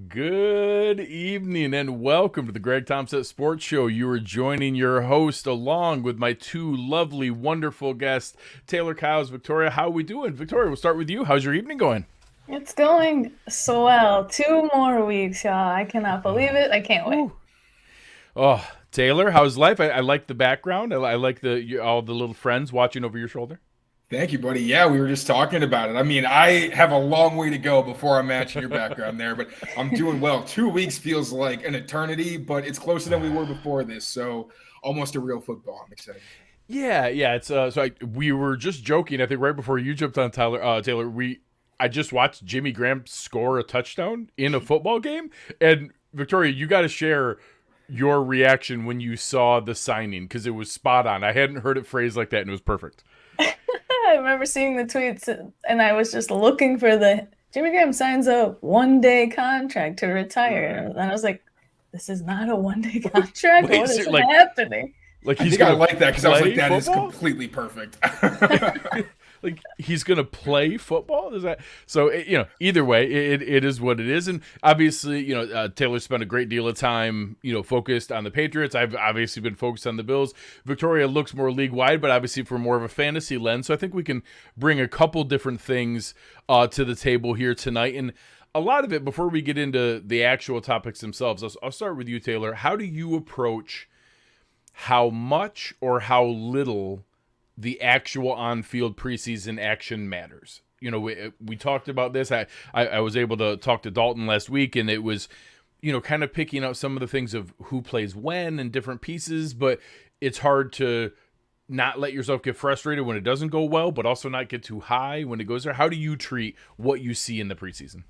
Good evening and welcome to the Greg Tompsett Sports Show. You are joining your host along with my two lovely, wonderful guests, Taylor Kyles Victoria. How are we doing? Victoria, we'll start with you. How's your evening going? It's going so well. 2 more weeks, y'all. I cannot believe it. I can't wait. Oh, Taylor, how's life? I like the background. I like all the little friends watching over your shoulder. Thank you, buddy. Yeah, we were just talking about it. I mean, I have a long way to go before I'm matching your background there, but I'm doing well. 2 weeks feels like an eternity, but it's closer than we were before this. So almost a real football. I'm excited. Yeah. It's we were just joking. I think right before you jumped on, Taylor. I just watched Jimmy Graham score a touchdown in a football game, and Victoria, you got to share your reaction when you saw the signing because it was spot on. I hadn't heard it phrased like that, and it was perfect. I remember seeing the tweets, and I was just looking for the Jimmy Graham signs a 1-day contract to retire, and I was like, "This is not a 1-day contract. Wait, what is happening?" Like I like that because I was like, "That is completely perfect." Like he's gonna play football? Is that so? Either way, it is what it is, and obviously, Taylor spent a great deal of time, focused on the Patriots. I've obviously been focused on the Bills. Victoria looks more league wide, but obviously for more of a fantasy lens. So I think we can bring a couple different things to the table here tonight, and a lot of it before we get into the actual topics themselves. I'll start with you, Taylor. How do you approach how much or how little the actual on-field preseason action matters? We talked about this. I was able to talk to Dalton last week, and it was, kind of picking out some of the things of who plays when and different pieces, but it's hard to not let yourself get frustrated when it doesn't go well, but also not get too high when it goes there. How do you treat what you see in the preseason?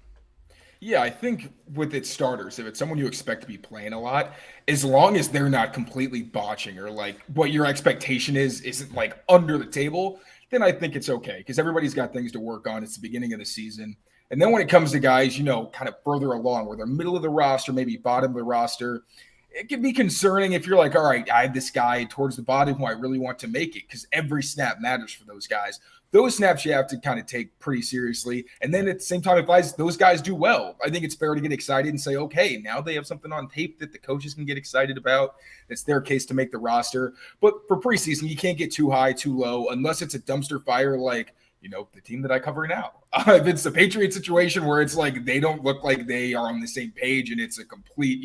Yeah, I think with its starters, if it's someone you expect to be playing a lot, as long as they're not completely botching or like what your expectation isn't like under the table, then I think it's okay because everybody's got things to work on. It's the beginning of the season. And then when it comes to guys, kind of further along where they're middle of the roster, maybe bottom of the roster, it can be concerning if you're like, all right, I have this guy towards the bottom who I really want to make it because every snap matters for those guys. Those snaps you have to kind of take pretty seriously. And then at the same time, if those guys do well, I think it's fair to get excited and say, okay, now they have something on tape that the coaches can get excited about. It's their case to make the roster. But for preseason, you can't get too high, too low, unless it's a dumpster fire like, the team that I cover now. If it's the Patriots situation where it's like they don't look like they are on the same page and it's a complete,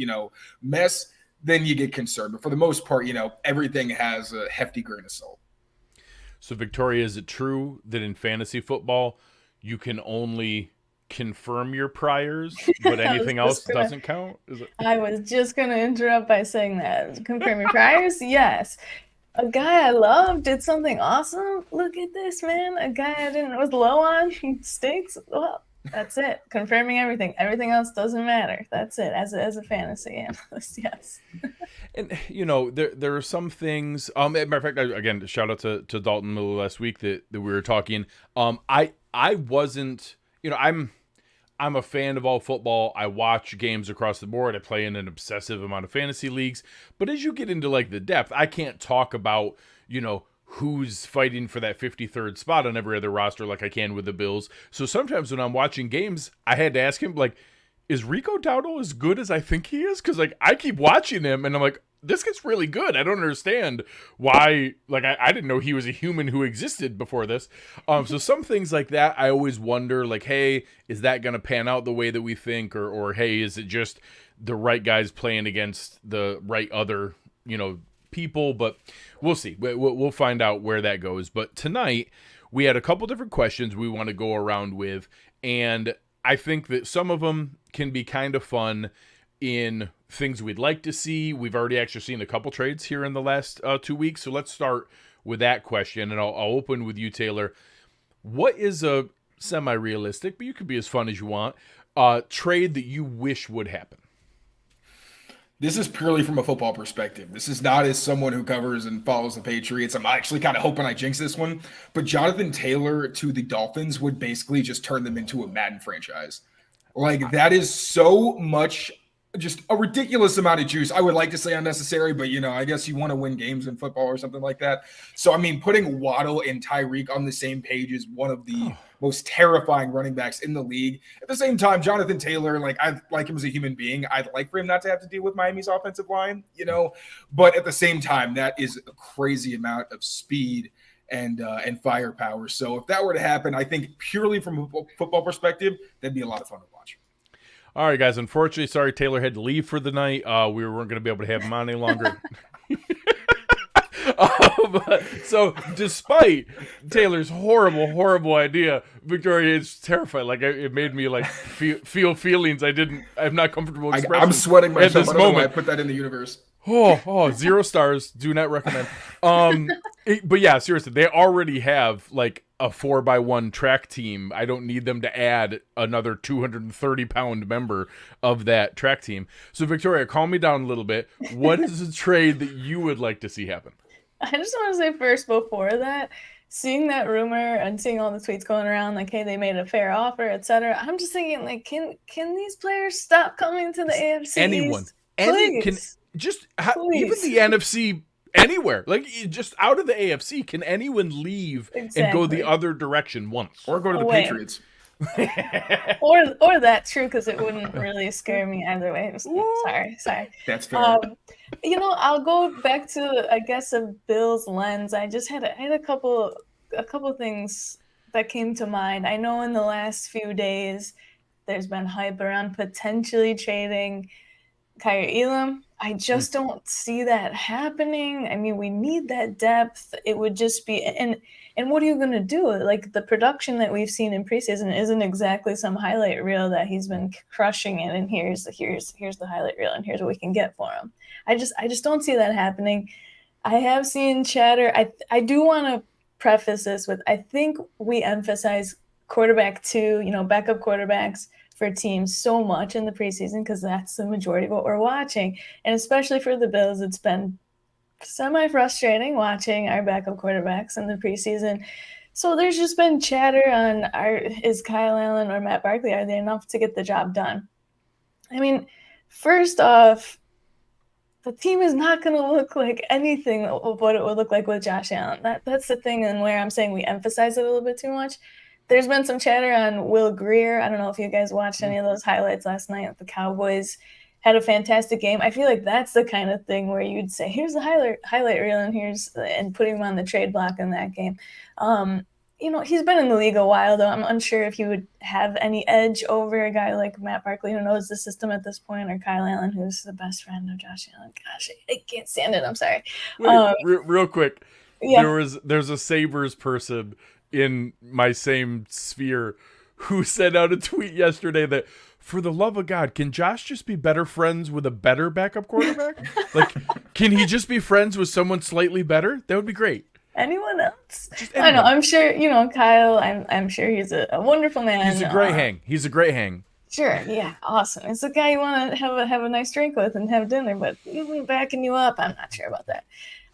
mess, then you get concerned. But for the most part, everything has a hefty grain of salt. So, Victoria, is it true that in fantasy football, you can only confirm your priors, but anything else doesn't count? I was just going to interrupt by saying that. Confirm your priors? Yes. A guy I love did something awesome. Look at this, man. A guy I was low on, he stinks. Well, that's it. Confirming everything. Everything else doesn't matter. That's it. As a fantasy analyst, yes. And there are some things. Matter of fact, again, shout out to Dalton Miller last week that we were talking. I wasn't. I'm a fan of all football. I watch games across the board. I play in an obsessive amount of fantasy leagues. But as you get into like the depth, I can't talk about who's fighting for that 53rd spot on every other roster like I can with the Bills. So sometimes when I'm watching games, I had to ask him, like, is Rico Dowdle as good as I think he is? Because, like, I keep watching him, and I'm like, this guy's really good. I don't understand why. Like, I didn't know he was a human who existed before this. So some things like that, I always wonder, like, hey, is that going to pan out the way that we think? Or hey, is it just the right guys playing against the right other, people? But we'll see. We'll find out where that goes. But tonight, we had a couple different questions we want to go around with, and I think that some of them can be kind of fun in things we'd like to see. We've already actually seen a couple trades here in the last 2 weeks, so let's start with that question, and I'll open with you, Taylor. What is a semi-realistic, but you could be as fun as you want, trade that you wish would happen? This is purely from a football perspective. This is not as someone who covers and follows the Patriots. I'm actually kind of hoping I jinx this one. But Jonathan Taylor to the Dolphins would basically just turn them into a Madden franchise. Like, that is so much just a ridiculous amount of juice. I would like to say unnecessary, but I guess you want to win games in football or something like that. So, I mean, putting Waddle and Tyreek on the same page is one of the most terrifying running backs in the league. At the same time, Jonathan Taylor, like, I like him as a human being. I'd like for him not to have to deal with Miami's offensive line, but at the same time, that is a crazy amount of speed and firepower. So if that were to happen, I think purely from a football perspective, that'd be a lot of fun to watch. All right, guys. Unfortunately, sorry, Taylor had to leave for the night. We weren't going to be able to have him on any longer. So, despite Taylor's horrible idea, Victoria is terrified. Like, it made me like feel feelings I'm not comfortable expressing. I'm sweating myself. At this I don't know moment. why I put that in the universe. 0 stars. Do not recommend. But yeah, seriously, they already have like a 4x1 track team. I don't need them to add another 230-pound member of that track team. So, Victoria, calm me down a little bit. What is a trade that you would like to see happen? I just want to say first, before that, seeing that rumor and seeing all the tweets going around, like, hey, they made a fair offer, etc. I'm just thinking, like, can these players stop coming to the AFC? Anyone. Please. Even the NFC, anywhere. Like, just out of the AFC, can anyone leave and go the other direction once? Or go to the Patriots. or that's true, because it wouldn't really scare me either way. Sorry. That's fair. I'll go back to, I guess, a Bills lens. I just had a couple things that came to mind. I know in the last few days there's been hype around potentially trading Kyer Elam. I just don't see that happening. I mean, we need that depth. It would just be and what are you going to do? Like, the production that we've seen in preseason isn't exactly some highlight reel that he's been crushing it, and here's the highlight reel, and here's what we can get for him. I just don't see that happening. I have seen chatter. I do want to preface this with, I think we emphasize quarterback 2, backup quarterbacks for teams so much in the preseason, because that's the majority of what we're watching. And especially for the Bills, it's been semi-frustrating watching our backup quarterbacks in the preseason. So there's just been chatter on, is Kyle Allen or Matt Barkley, are they enough to get the job done? I mean, first off, the team is not going to look like anything of what it would look like with Josh Allen. That's the thing, and where I'm saying we emphasize it a little bit too much. There's been some chatter on Will Grier. I don't know if you guys watched any of those highlights last night. The Cowboys had a fantastic game. I feel like that's the kind of thing where you'd say, here's the highlight reel, and putting him on the trade block in that game. He's been in the league a while, though. I'm unsure if he would have any edge over a guy like Matt Barkley, who knows the system at this point, or Kyle Allen, who's the best friend of Josh Allen. Gosh, I can't stand it. I'm sorry. Wait, real quick. Yeah. There's a Sabres person in my same sphere who sent out a tweet yesterday that, for the love of God, can Josh just be better friends with a better backup quarterback? Like, can he just be friends with someone slightly better? That would be great. Anyone else? I know. I'm sure, Kyle, I'm sure he's a wonderful man. He's a great hang. Sure. Yeah. Awesome. It's a guy you want to have a nice drink with and have dinner, but backing you up, I'm not sure about that.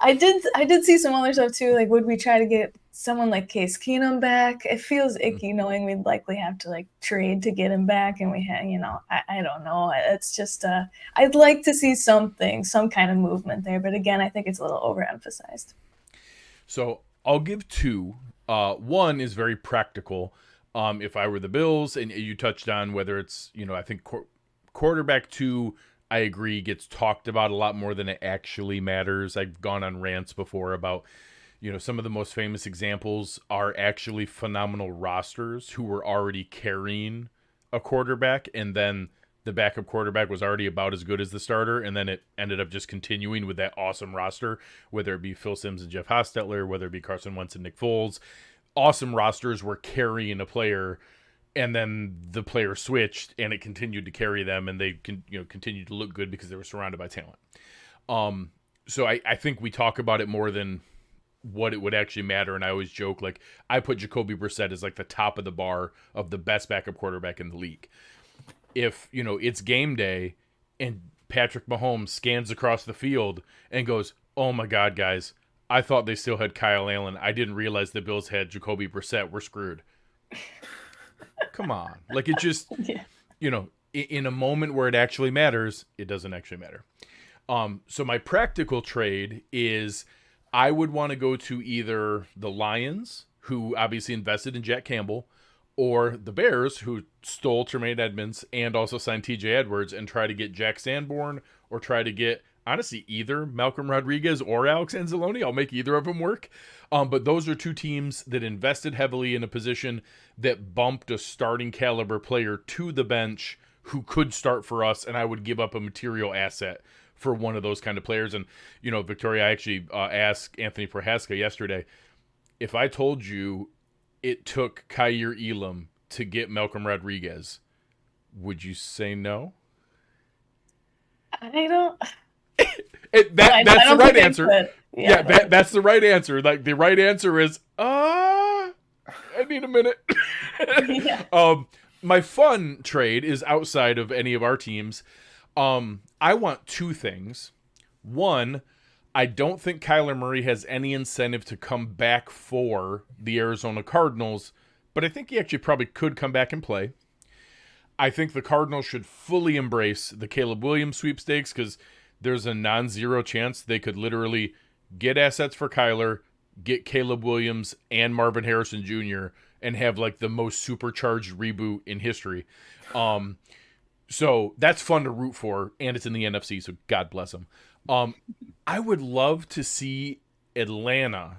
I did see some other stuff too. Like, would we try to get someone like Case Keenum back? It feels icky knowing we'd likely have to trade to get him back, and we had, I don't know. It's just I'd like to see some kind of movement there, but again, I think it's a little overemphasized. So I'll give two. One is very practical. If I were the Bills, and you touched on whether it's, I think quarterback 2, I agree, gets talked about a lot more than it actually matters. I've gone on rants before about, some of the most famous examples are actually phenomenal rosters who were already carrying a quarterback, and then the backup quarterback was already about as good as the starter, and then it ended up just continuing with that awesome roster, whether it be Phil Simms and Jeff Hostetler, whether it be Carson Wentz and Nick Foles. Awesome rosters were carrying a player, and then the player switched, and it continued to carry them, and they continued to look good because they were surrounded by talent. So I think we talk about it more than what it would actually matter, and I always joke, I put Jacoby Brissett as the top of the bar of the best backup quarterback in the league. If, it's game day, and Patrick Mahomes scans across the field and goes, oh my God, guys, I thought they still had Kyle Allen. I didn't realize the Bills had Jacoby Brissett. We're screwed. Come on. It just, in a moment where it actually matters, it doesn't actually matter. So my practical trade is I would want to go to either the Lions, who obviously invested in Jack Campbell, or the Bears, who stole Tremaine Edmonds and also signed TJ Edwards, and try to get Jack Sanborn, or try to get, honestly, either Malcolm Rodriguez or Alex Anzalone. I'll make either of them work. But those are two teams that invested heavily in a position that bumped a starting caliber player to the bench who could start for us, and I would give up a material asset for one of those kind of players. And, you know, Victoria, I actually asked Anthony Prohaska yesterday, if I told you it took Kyer Elam to get Malcolm Rodriguez, would you say no? I don't. That's the right answer. Yeah, that's the right answer. Like, the right answer is, I need a minute. Yeah. My fun trade is outside of any of our teams. I want two things. One, I don't think Kyler Murray has any incentive to come back for the Arizona Cardinals, but I think he actually probably could come back and play. I think the Cardinals should fully embrace the Caleb Williams sweepstakes, because there's a non-zero chance they could literally get assets for Kyler, get Caleb Williams and Marvin Harrison Jr., and have like the most supercharged reboot in history. So that's fun to root for, and it's in the NFC, so God bless them. I would love to see Atlanta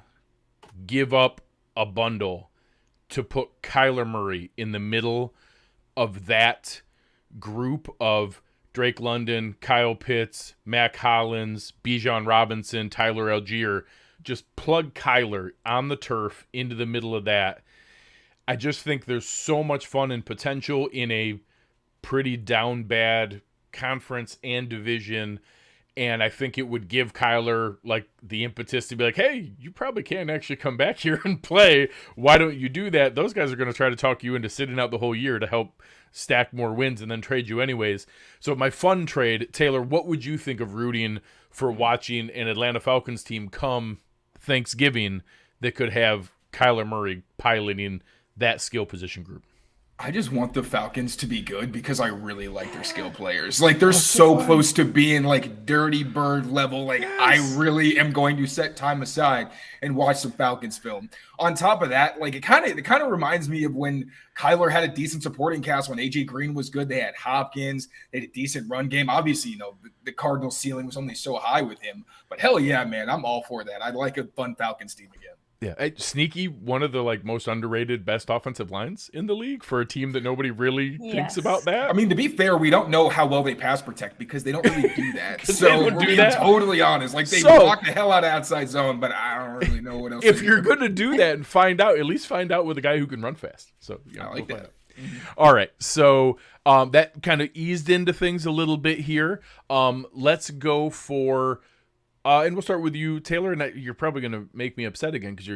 give up a bundle to put Kyler Murray in the middle of that group of Drake London, Kyle Pitts, Mac Hollins, Bijan Robinson, Tyler Algier. Just plug Kyler on the turf into the middle of that. I just think there's so much fun and potential in a pretty down bad conference and division, and I think it would give Kyler like the impetus to be like, hey, you probably can actually come back here and play. Why don't you do that? Those guys are going to try to talk you into sitting out the whole year to help stack more wins and then trade you anyways. So my fun trade, Taylor, what would you think of rooting for watching an Atlanta Falcons team come Thanksgiving that could have Kyler Murray piloting that skill position group? I just want the Falcons to be good because I really like their skill players. Like, they're so close to being like Dirty Bird level. Like, yes. I really am going to set time aside and watch some Falcons film. On top of that, like, it kind of reminds me of when Kyler had a decent supporting cast when AJ Green was good. They had Hopkins, they had a decent run game. Obviously, you know, the Cardinals ceiling was only so high with him. But hell yeah, man, I'm all for that. I'd like a fun Falcons team again. Yeah, sneaky, one of the like most underrated best offensive lines in the league for a team that nobody really thinks about that. I mean, to be fair, we don't know how well they pass protect because they don't really do that. So we're being totally honest. Like, they block the hell out of outside zone, but I don't really know what else. If you're going to do that and find out, at least find out with a guy who can run fast. So I like that. All right, so that kind of eased into things a little bit here. Let's go for. And we'll start with you, Taylor, and you're probably going to make me upset again because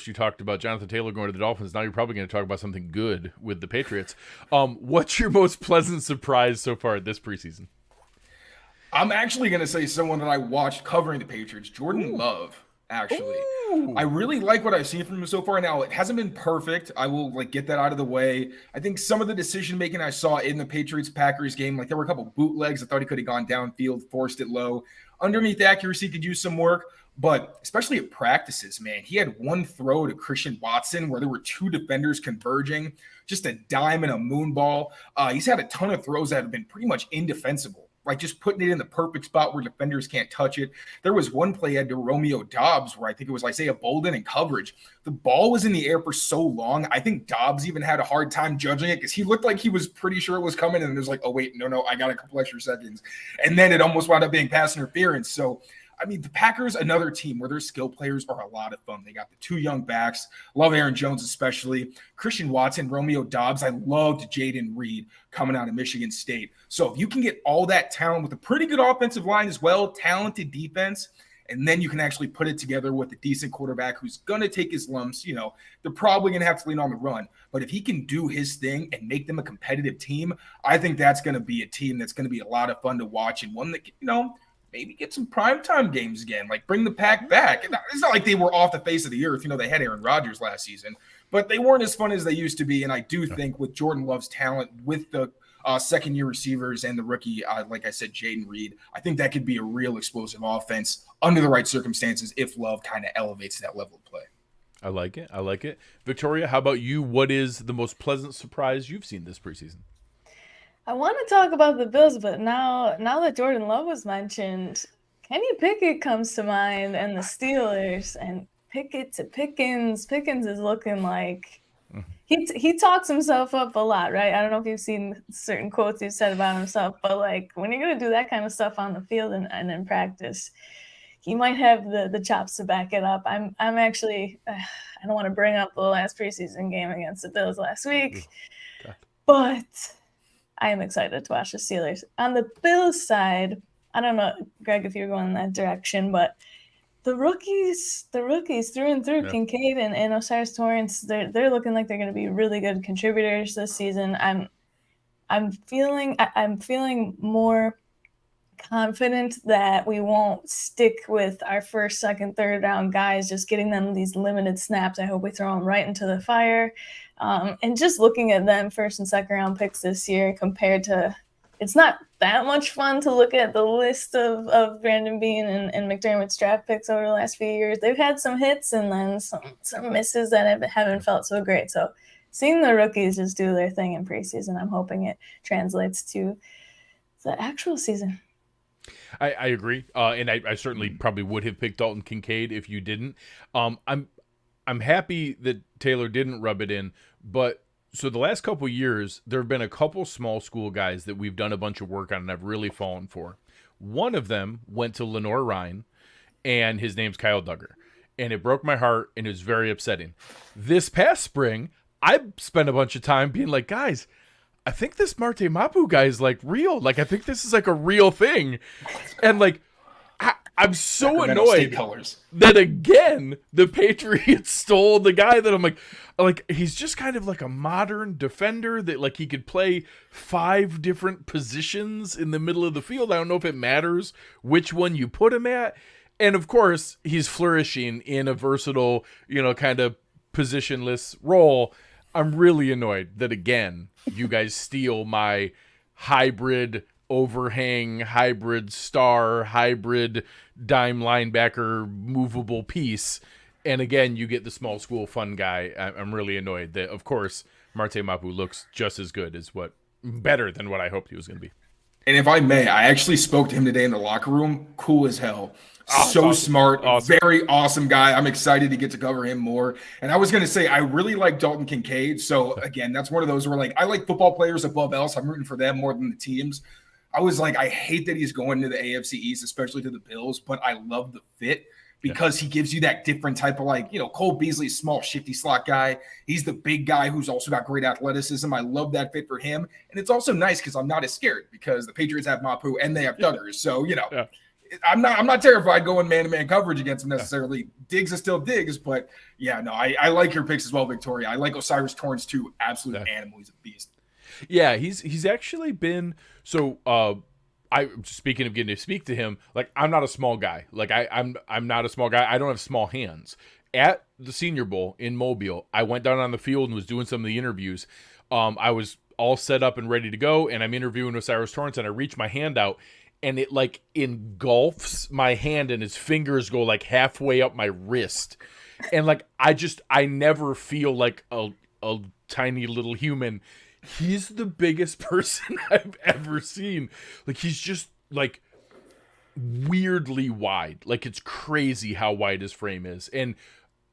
you talked about Jonathan Taylor going to the Dolphins. Now you're probably going to talk about something good with the Patriots. What's your most pleasant surprise so far this preseason? I'm actually going to say someone that I watched covering the Patriots, Jordan Love, actually. Ooh. I really like what I've seen from him so far. Now, it hasn't been perfect. I will get that out of the way. I think some of the decision-making I saw in the Patriots-Packers game, like there were a couple bootlegs. I thought he could have gone downfield, forced it low. Underneath accuracy could use some work, but especially at practices, man, he had one throw to Christian Watson where there were two defenders converging, just a dime and a moon ball. He's had a ton of throws that have been pretty much indefensible, like just putting it in the perfect spot where defenders can't touch it. There was one play he had to Romeo Doubs where I think it was Isaiah Bolden in coverage. The ball was in the air for so long. I think Doubs even had a hard time judging it because he looked like he was pretty sure it was coming. And it was like, oh, wait, no, I got a couple extra seconds. And then it almost wound up being pass interference. So, I mean, the Packers, another team where their skill players are a lot of fun. They got the two young backs. Love Aaron Jones especially. Christian Watson, Romeo Doubs. I loved Jaden Reed coming out of Michigan State. So if you can get all that talent with a pretty good offensive line as well, talented defense, and then you can actually put it together with a decent quarterback who's going to take his lumps, you know, they're probably going to have to lean on the run. But if he can do his thing and make them a competitive team, I think that's going to be a team that's going to be a lot of fun to watch and one that, you know, maybe get some primetime games again, like bring the Pack back. It's not like they were off the face of the earth. You know, they had Aaron Rodgers last season, but they weren't as fun as they used to be. And I do think with Jordan Love's talent, with the second-year receivers and the rookie, like I said, Jaden Reed. I think that could be a real explosive offense under the right circumstances if Love kind of elevates that level of play. I like it. I like it. Victoria, how about you? What is the most pleasant surprise you've seen this preseason? I want to talk about the Bills, but now that Jordan Love was mentioned, Kenny Pickett comes to mind, and the Steelers, and Pickett to Pickens. Pickens is looking like he talks himself up a lot, right? I don't know if you've seen certain quotes he's said about himself, but like when you're gonna do that kind of stuff on the field and in practice, he might have the chops to back it up. I'm actually I don't want to bring up the last preseason game against the Bills last week, but I am excited to watch the Steelers. On the Bills side, I don't know, Greg, if you're going in that direction, but the rookies through and through, Kincaid and Osiris Torrance, they're looking like they're going to be really good contributors this season. I'm feeling more confident that we won't stick with our first, second, third round guys, just getting them these limited snaps. I hope we throw them right into the fire. And just looking at them first and second round picks this year compared to, it's not that much fun to look at the list of Brandon Beane and McDermott's draft picks over the last few years. They've had some hits and then some misses that haven't felt so great. So seeing the rookies just do their thing in preseason, I'm hoping it translates to the actual season. I agree, and I certainly probably would have picked Dalton Kincaid if you didn't. I'm happy that Taylor didn't rub it in, but so the last couple of years, there have been a couple small school guys that we've done a bunch of work on and I've really fallen for. One of them went to Lenore Ryan, and his name's Kyle Duggar, and it broke my heart, and it was very upsetting. This past spring, I spent a bunch of time being like, guys, I think this Marte Mapu guy is like real. Like, I think this is like a real thing. And like, I'm so annoyed that again, the Patriots stole the guy that I'm like, he's just kind of like a modern defender that like he could play 5 different positions in the middle of the field. I don't know if it matters which one you put him at. And of course, he's flourishing in a versatile, kind of positionless role. I'm really annoyed that again, you guys steal my hybrid overhang, hybrid star, hybrid dime linebacker, movable piece. And again, you get the small school fun guy. I'm really annoyed that, of course, Marte Mapu looks just as good as better than what I hoped he was going to be. And if I may, I actually spoke to him today in the locker room. Cool as hell. So smart, very awesome guy. I'm excited to get to cover him more. And I was going to say, I really like Dalton Kincaid. So again, that's one of those where like, I like football players above else. I'm rooting for them more than the teams. I was like, I hate that he's going to the AFC East, especially to the Bills, but I love the fit because he gives you that different type of like, Cole Beasley's small, shifty slot guy. He's the big guy who's also got great athleticism. I love that fit for him. And it's also nice because I'm not as scared because the Patriots have Mapu and they have Duggars. So, I'm not terrified going man-to-man coverage against him necessarily. Diggs is still Diggs, but I like your picks as well, Victoria. I like Osiris Torrance too. Absolute animal. He's a beast. Yeah, he's actually been so. Speaking of getting to speak to him, like I'm not a small guy. Like I'm not a small guy. I don't have small hands. At the Senior Bowl in Mobile, I went down on the field and was doing some of the interviews. I was all set up and ready to go, and I'm interviewing Osiris Torrance, and I reach my hand out. And it like engulfs my hand and his fingers go like halfway up my wrist. And like, I never feel like a tiny little human. He's the biggest person I've ever seen. Like he's just like weirdly wide. Like it's crazy how wide his frame is. And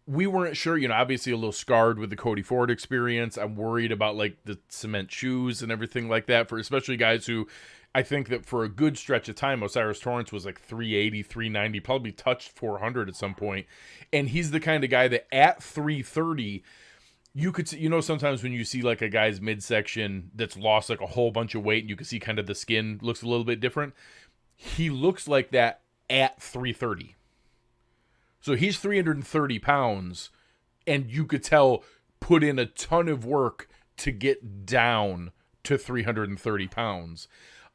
we weren't sure, obviously a little scarred with the Cody Ford experience. I'm worried about like the cement shoes and everything like that for especially guys who, I think that for a good stretch of time, Osiris Torrance was like 380, 390, probably touched 400 at some point. And he's the kind of guy that at 330, you could see, sometimes when you see like a guy's midsection that's lost like a whole bunch of weight and you can see kind of the skin looks a little bit different. He looks like that at 330. So he's 330 pounds and you could tell put in a ton of work to get down to 330 pounds.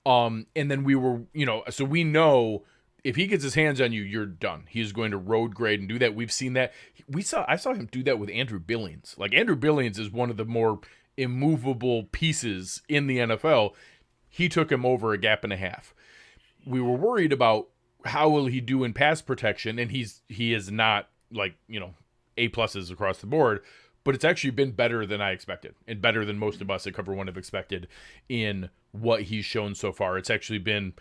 And then we were, so we know if he gets his hands on you, you're done. He's going to road grade and do that. We've seen that. I saw him do that with Andrew Billings. Like, Andrew Billings is one of the more immovable pieces in the NFL. He took him over a gap and a half. We were worried about how will he do in pass protection, and he is not, like, A pluses across the board, but it's actually been better than I expected, and better than most of us at Cover One have expected in what he's shown so far. It's actually been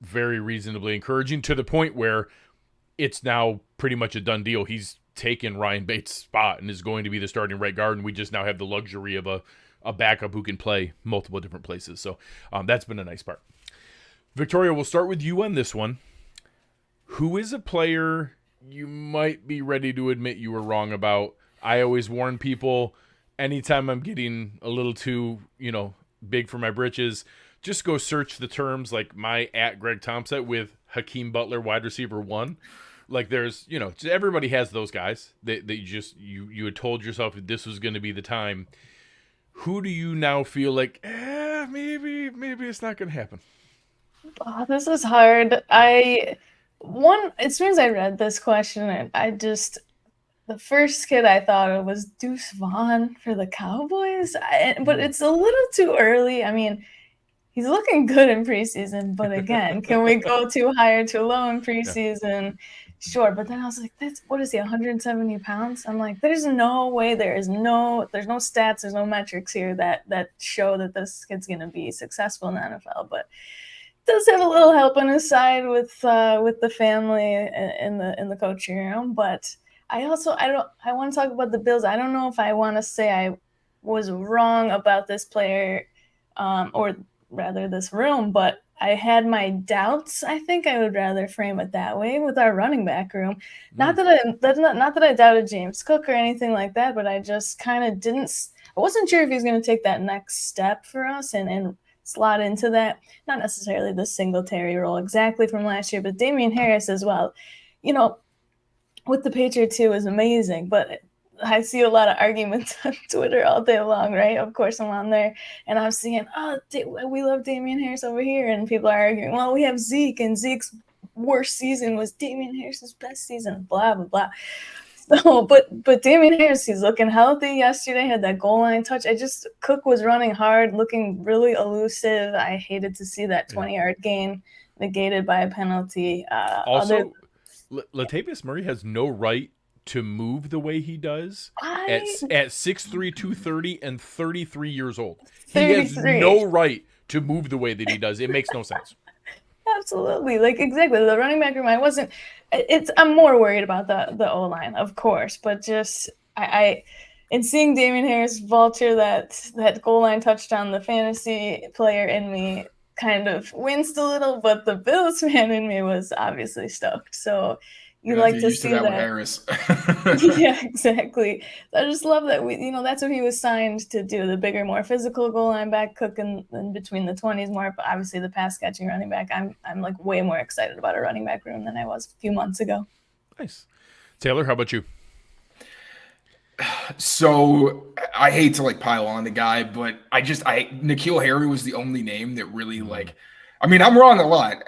very reasonably encouraging, to the point where it's now pretty much a done deal. He's taken Ryan Bates' spot and is going to be the starting right guard, and we just now have the luxury of a backup who can play multiple different places. So that's been a nice part. Victoria, we'll start with you on this one. Who is a player you might be ready to admit you were wrong about? I always warn people, anytime I'm getting a little too, big for my britches, just go search the terms like my @Greg Tompsett with Hakeem Butler, wide receiver 1. Like, there's, everybody has those guys that you had told yourself this was going to be the time. Who do you now feel like, maybe it's not going to happen? Oh, this is hard. As soon as I read this question, the first kid I thought of was Deuce Vaughn for the Cowboys. But it's a little too early. I mean, he's looking good in preseason, but again, can we go too high or too low in preseason? Yeah. Sure, but then I was like, what is he, 170 pounds? I'm like, there's no way, there's no stats, there's no metrics here that show that this kid's going to be successful in the NFL. But does have a little help on his side with the family in the coaching room. But I want to talk about the Bills. I don't know if I want to say I was wrong about this player, or rather this room, but I had my doubts. I think I would rather frame it that way with our running back room. Not that I doubted James Cook or anything like that, but I just kind of I wasn't sure if he was going to take that next step for us and slot into that, not necessarily the Singletary role exactly from last year, but Damian Harris as well. With the Patriots too is amazing, but I see a lot of arguments on Twitter all day long, right? Of course, I'm on there, and I'm seeing, we love Damian Harris over here, and people are arguing, well, we have Zeke, and Zeke's worst season was Damian Harris's best season, blah, blah, blah. So, but Damian Harris, he's looking healthy yesterday, had that goal line touch. Cook was running hard, looking really elusive. I hated to see that 20-yard gain negated by a penalty. Also, Latavius Murray has no right to move the way he does at 6'3", 230 and 33 years old. He has no right to move the way that he does. It makes no sense. Absolutely. Like, exactly. The running back room, I'm more worried about the O-line, of course, but just in seeing Damian Harris vulture that goal line touchdown, the fantasy player in me kind of winced a little, but the Bills fan in me was obviously stoked. So you like to see that with Harris. Yeah, exactly. I just love that that's what he was signed to do, the bigger, more physical goal line back, Cook in between the 20s more, but obviously the pass catching running back. I'm like way more excited about a running back room than I was a few months ago. Nice. Taylor, how about you? So I hate to pile on the guy, but N'Keal Harry was the only name that really I'm wrong a lot.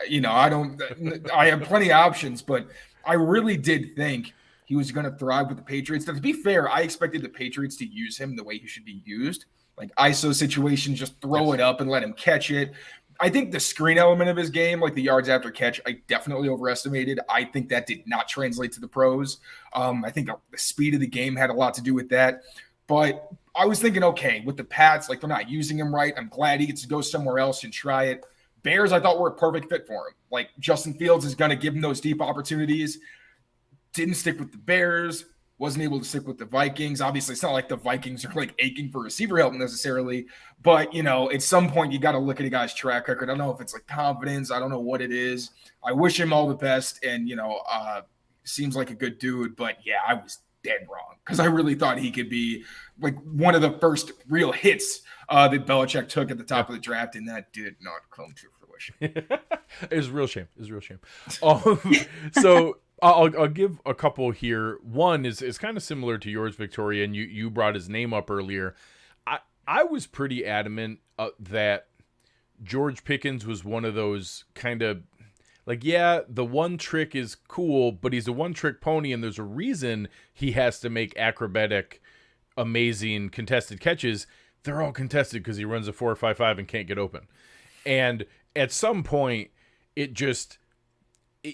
I have plenty of options, but I really did think he was going to thrive with the Patriots. Now, to be fair, I expected the Patriots to use him the way he should be used. Like ISO situations, just throw it up and let him catch it. I think the screen element of his game, like the yards after catch, I definitely overestimated. I think that did not translate to the pros. I think the speed of the game had a lot to do with that. But I was thinking, okay, with the Pats, they're not using him right. I'm glad he gets to go somewhere else and try it. Bears, I thought, were a perfect fit for him. Justin Fields is going to give him those deep opportunities. Didn't stick with the Bears. Wasn't able to stick with the Vikings. Obviously, it's not like the Vikings are aching for receiver help necessarily. But, at some point, you got to look at a guy's track record. I don't know if it's confidence. I don't know what it is. I wish him all the best. And, seems like a good dude. But, yeah, I was dead wrong because I really thought he could be one of the first real hits that Belichick took at the top of the draft. And that did not come to fruition. It was a real shame. So I'll give a couple here. One is kind of similar to yours, Victoria, and you brought his name up earlier. I was pretty adamant that George Pickens was one of those kind of Like, yeah, the one trick is cool, but he's a one-trick pony, and there's a reason he has to make acrobatic, amazing contested catches. They're all contested because he runs a 4.55 and can't get open. And at some point, it just,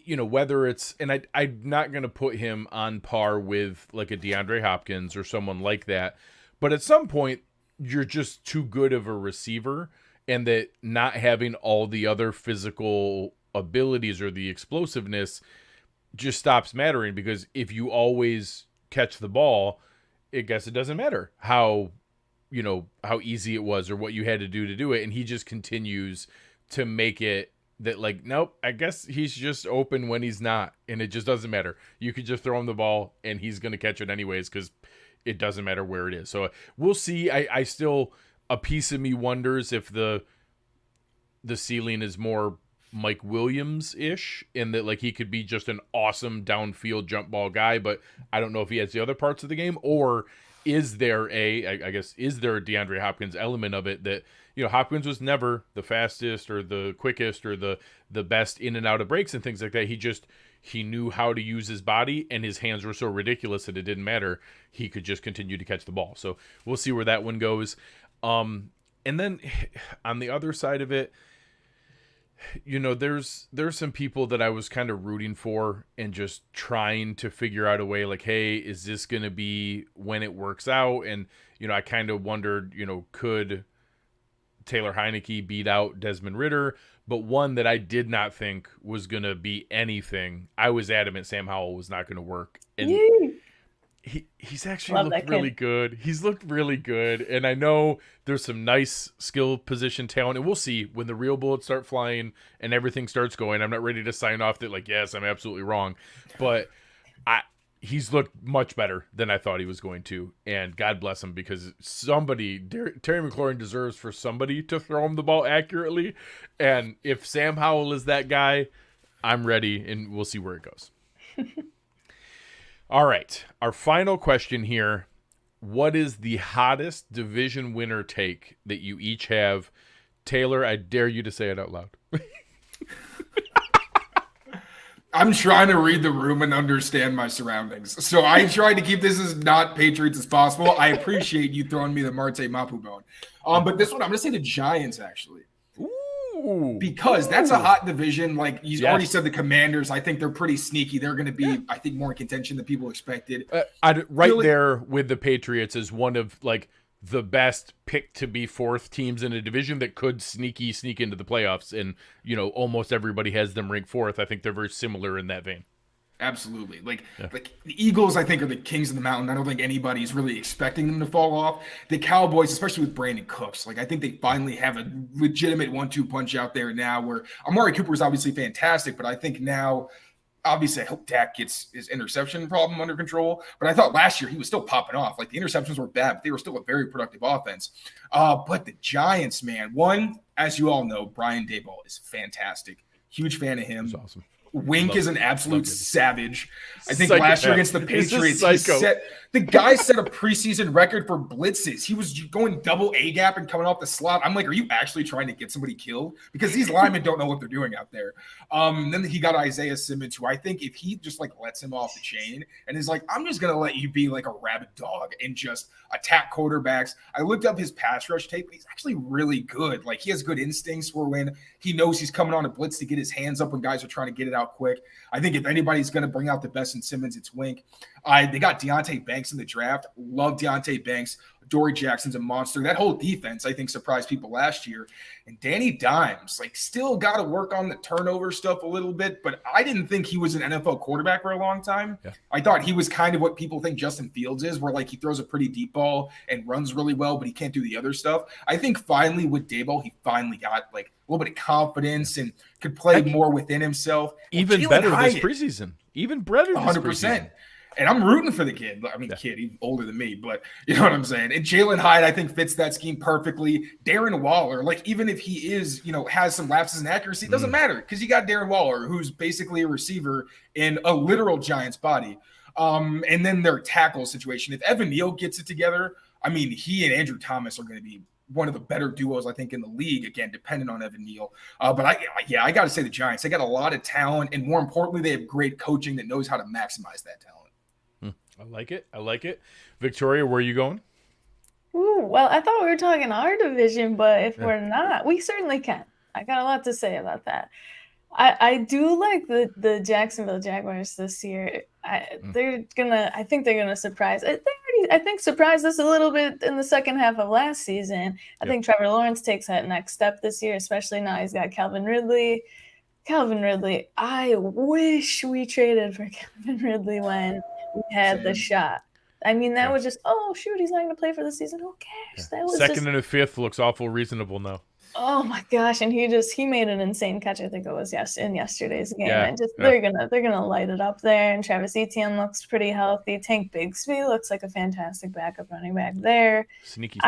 whether it's, and I'm not going to put him on par with like a DeAndre Hopkins or someone like that, but at some point, you're just too good of a receiver, and that not having all the other physical abilities or the explosiveness just stops mattering, because if you always catch the ball, I guess it doesn't matter how easy it was or what you had to do it. And he just continues to make it that, like, nope, I guess he's just open when he's not, and it just doesn't matter. You could just throw him the ball and he's going to catch it anyways, because it doesn't matter where it is. So we'll see. I still, a piece of me wonders if the ceiling is more Mike Williams-ish, in that like he could be just an awesome downfield jump ball guy, but I don't know if he has the other parts of the game, or is there a DeAndre Hopkins element of it that, Hopkins was never the fastest or the quickest or the best in and out of breaks and things like that. He knew how to use his body, and his hands were so ridiculous that it didn't matter. He could just continue to catch the ball. So we'll see where that one goes. And then on the other side of it, there's some people that I was kind of rooting for and just trying to figure out a way, like, hey, is this going to be when it works out? And, I kind of wondered, could Taylor Heineke beat out Desmond Ridder? But one that I did not think was going to be anything, I was adamant Sam Howell was not going to work. And he's actually looked really good. He's looked really good. And I know there's some nice skill position talent. And we'll see when the real bullets start flying and everything starts going. I'm not ready to sign off that, like, yes, I'm absolutely wrong. But he's looked much better than I thought he was going to. And God bless him, because Terry McLaurin deserves for somebody to throw him the ball accurately. And if Sam Howell is that guy, I'm ready, and we'll see where it goes. All right, our final question here. What is the hottest division winner take that you each have? Taylor, I dare you to say it out loud. I'm trying to read the room and understand my surroundings. So I tried to keep this as not Patriots as possible. I appreciate you throwing me the Marte Mapu bone. But this one, I'm going to say the Giants, actually. Because that's a hot division. Like you already said, the Commanders, I think they're pretty sneaky. They're going to be, I think, more in contention than people expected. There with the Patriots is one of like the best pick to be fourth teams in a division that could sneak into the playoffs. And, almost everybody has them ranked fourth. I think they're very similar in that vein. Absolutely. Like the Eagles, I think, are the kings of the mountain. I don't think anybody's really expecting them to fall off. The Cowboys, especially with Brandon Cooks, like I think they finally have a legitimate 1-2 punch out there now, where Amari Cooper is obviously fantastic, but I think now, obviously, I hope Dak gets his interception problem under control. But I thought last year he was still popping off. Like the interceptions were bad, but they were still a very productive offense. But the Giants, man, one, as you all know, Brian Daboll is fantastic. Huge fan of him. That's awesome. Wink is an absolute savage. I think last year against the Patriots, the guy set a preseason record for blitzes. He was going double A gap and coming off the slot. I'm like, are you actually trying to get somebody killed? Because these linemen don't know what they're doing out there. Then he got Isaiah Simmons, who I think if he just like lets him off the chain and is like, I'm just going to let you be like a rabid dog and just attack quarterbacks. I looked up his pass rush tape, and he's actually really good. Like he has good instincts for when he knows he's coming on a blitz to get his hands up when guys are trying to get it out quick. I think if anybody's going to bring out the best in Simmons, it's Wink. They got Deontay Banks in the draft. Love Deontay Banks. Dory Jackson's a monster. That whole defense, I think, surprised people last year. And Danny Dimes, like, still got to work on the turnover stuff a little bit, but I didn't think he was an NFL quarterback for a long time. Yeah. I thought he was kind of what people think Justin Fields is, where, like, he throws a pretty deep ball and runs really well, but he can't do the other stuff. I think finally with Daboll, he finally got, like, a little bit of confidence and could play more within himself. Even better this preseason. Even better this 100%. Preseason. And I'm rooting for the kid. I mean, kid, he's older than me, but you know what I'm saying? And Jalen Hyde, I think, fits that scheme perfectly. Darren Waller, like, even if he is, has some lapses in accuracy, it doesn't matter because you got Darren Waller, who's basically a receiver in a literal Giants body. And then their tackle situation. If Evan Neal gets it together, I mean, he and Andrew Thomas are going to be one of the better duos, I think, in the league, again, dependent on Evan Neal. But I got to say the Giants, they got a lot of talent, and more importantly, they have great coaching that knows how to maximize that talent. I like it. I like it. Victoria, where are you going? Ooh, well, I thought we were talking our division, but if we're not, we certainly can. I got a lot to say about that. I do like the Jacksonville Jaguars this year. I think they're gonna surprise. I think surprised us a little bit in the second half of last season. I think Trevor Lawrence takes that next step this year, especially now he's got Calvin Ridley. I wish we traded for Calvin Ridley when we had the shot. I mean, that was just, oh shoot, he's not going to play for the season. Who cares? That was second and a fifth looks awful reasonable now. Oh my gosh! And he made an insane catch. I think it was in yesterday's game. Yeah. And they're gonna light it up there. And Travis Etienne looks pretty healthy. Tank Bigsby looks like a fantastic backup running back there. Sneaky.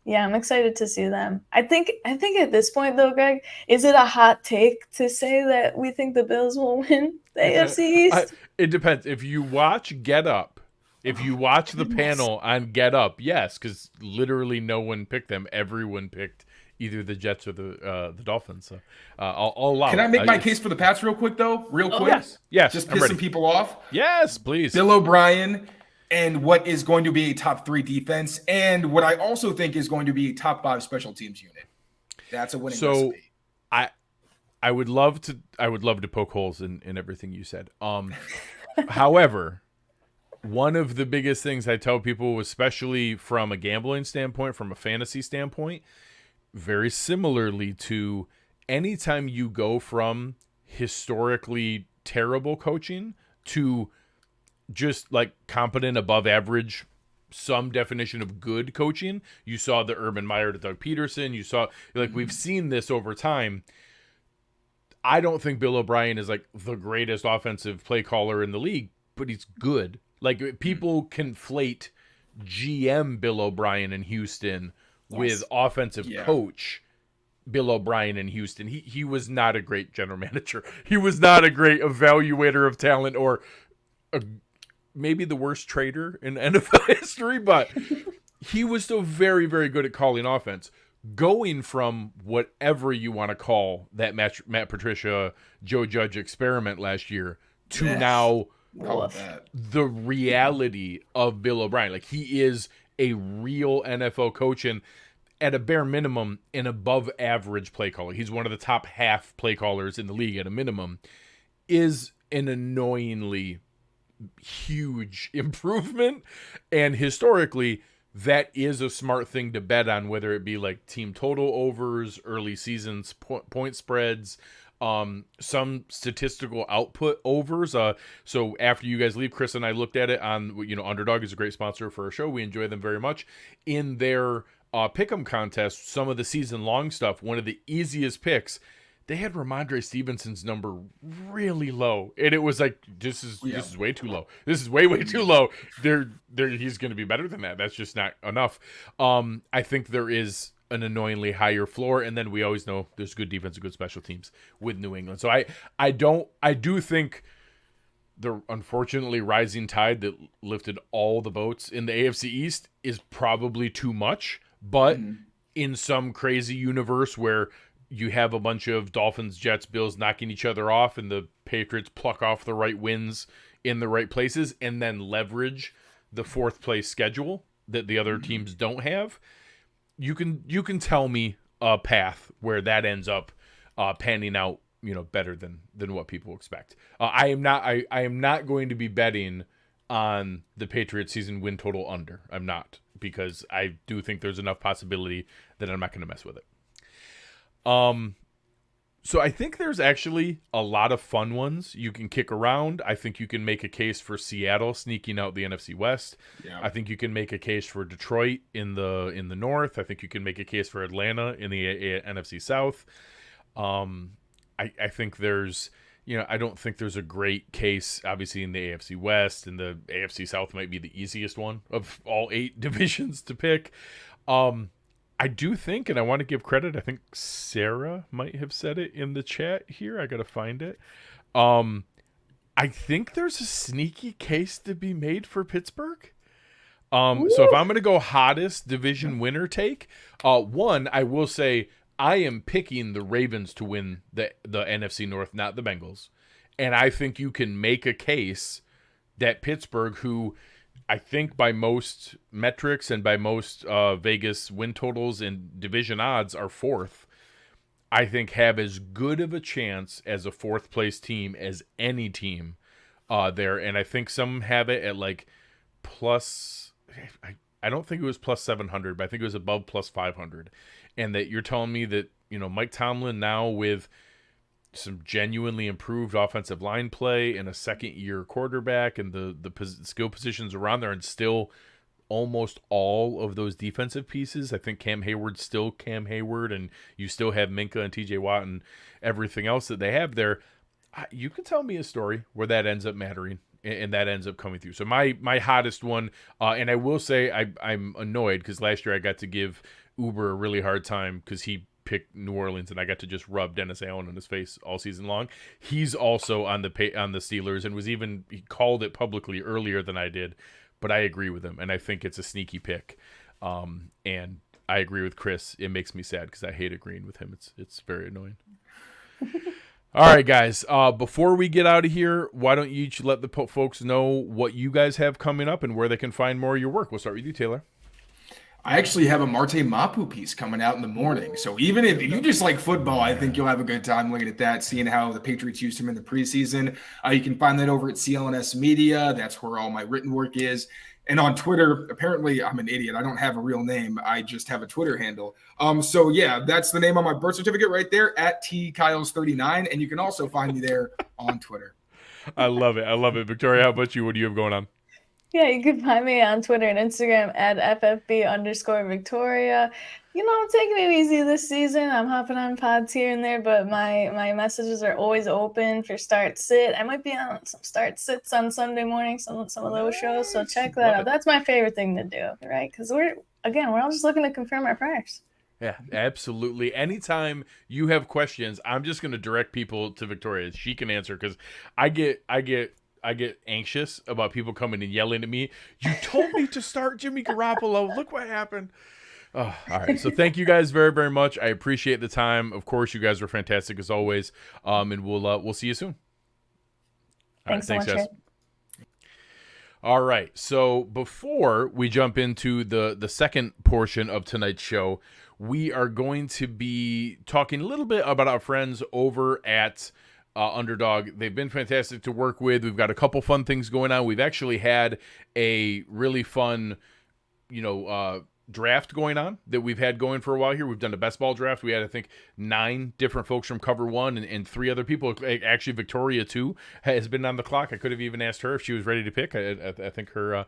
Yeah, I'm excited to see them. I think at this point though, Greg, is it a hot take to say that we think the Bills will win the AFC East? It depends. If you watch Get Up, if you watch the panel on Get Up, yes, because literally no one picked them. Everyone picked either the Jets or the Dolphins. So I'll allow. Can I make my case for the Pats real quick, though? Real quick? Yes. Just piss some people off? Yes, please. Bill O'Brien and what is going to be a top 3 defense and what I also think is going to be a top 5 special teams unit. That's a winning recipe. I would love to poke holes in everything you said. However, one of the biggest things I tell people, especially from a gambling standpoint, from a fantasy standpoint, very similarly to anytime you go from historically terrible coaching to just like competent above average, some definition of good coaching. You saw the Urban Meyer to Doug Peterson. You saw, like, we've seen this over time. I don't think Bill O'Brien is like the greatest offensive play caller in the league, but he's good. Like, people conflate GM Bill O'Brien in Houston with offensive coach Bill O'Brien in Houston. He was not a great general manager. He was not a great evaluator of talent, or maybe the worst trader in NFL history, but he was still very, very good at calling offense. Going from whatever you want to call that Matt Patricia, Joe Judge experiment last year to now the reality of Bill O'Brien. Like, he is a real NFL coach, and at a bare minimum, an above average play caller. He's one of the top half play callers in the league at a minimum. Is an annoyingly huge improvement, and historically that is a smart thing to bet on, whether it be like team total overs, early seasons point spreads, some statistical output overs. So after you guys leave, Chris and I looked at it on, Underdog is a great sponsor for our show. We enjoy them very much. In their pick'em contest, some of the season long stuff, one of the easiest picks, they had Ramondre Stevenson's number really low, and it was like, this is way too low. This is way too low. He's going to be better than that. That's just not enough. I think there is an annoyingly higher floor, and then we always know there's good defense and good special teams with New England. So I do think the unfortunately rising tide that lifted all the boats in the AFC East is probably too much, but in some crazy universe where you have a bunch of Dolphins, Jets, Bills knocking each other off, and the Patriots pluck off the right wins in the right places and then leverage the fourth place schedule that the other teams don't have. You can tell me a path where that ends up panning out, better than what people expect. I am not going to be betting on the Patriots season win total under. I'm not, because I do think there's enough possibility that I'm not going to mess with it. So I think there's actually a lot of fun ones you can kick around. I think you can make a case for Seattle sneaking out the NFC West. Yeah. I think you can make a case for Detroit in the North. I think you can make a case for Atlanta in the NFC South. I think there's, I don't think there's a great case, obviously, in the AFC West, and the AFC South might be the easiest one of all 8 divisions to pick. I do think, and I want to give credit, I think Sarah might have said it in the chat here. I got to find it. I think there's a sneaky case to be made for Pittsburgh. So if I'm going to go hottest division winner take, one, I will say I am picking the Ravens to win the NFC North, not the Bengals. And I think you can make a case that Pittsburgh, who I think by most metrics and by most Vegas win totals and division odds are fourth, I think have as good of a chance as a fourth place team as any team there. And I think some have it at like plus, I don't think it was plus 700, but I think it was above plus 500. And that you're telling me that, Mike Tomlin now with some genuinely improved offensive line play and a second-year quarterback and the skill positions around there, and still almost all of those defensive pieces. I think Cam Hayward's still Cam Hayward, and you still have Minka and TJ Watt and everything else that they have there. You can tell me a story where that ends up mattering and that ends up coming through. So my hottest one, and I will say I'm annoyed because last year I got to give Uber a really hard time because he picked New Orleans, and I got to just rub Dennis Allen in his face all season long. He's also on the Steelers, and he called it publicly earlier than I did, but I agree with him, and I think it's a sneaky pick. And I agree with Chris. It makes me sad because I hate agreeing with him. It's very annoying. All right, guys. Before we get out of here, why don't you each let the folks know what you guys have coming up and where they can find more of your work? We'll start with you, Taylor. I actually have a Marte Mapu piece coming out in the morning. So even if you just like football, I think you'll have a good time looking at that, seeing how the Patriots used him in the preseason. You can find that over at CLNS Media. That's where all my written work is. And on Twitter, apparently I'm an idiot. I don't have a real name. I just have a Twitter handle. So yeah, that's the name on my birth certificate right there, at TKyles39. And you can also find me there on Twitter. I love it. Victoria, how about you? What do you have going on? Yeah, you can find me on Twitter and Instagram at FFB_Victoria. I'm taking it easy this season. I'm hopping on pods here and there, but my messages are always open for Start Sit. I might be on some Start Sits on Sunday morning, some of those shows, so check that out. That's my favorite thing to do, right? Because we're all just looking to confirm our priors. Yeah, absolutely. Anytime you have questions, I'm just going to direct people to Victoria. She can answer because I get anxious about people coming and yelling at me. You told me to start Jimmy Garoppolo. Look what happened. Oh, all right. So thank you guys very, very much. I appreciate the time. Of course, you guys were fantastic as always. And we'll see you soon. Thanks so much, guys. All right. So before we jump into the second portion of tonight's show, we are going to be talking a little bit about our friends over at Underdog. They've been fantastic to work with. We've got a couple fun things going on. We've actually had a really fun, draft going on that we've had going for a while here. We've done a best ball draft. We had, I think, 9 different folks from Cover One and 3 other people. Actually, Victoria too has been on the clock. I could have even asked her if she was ready to pick. I think her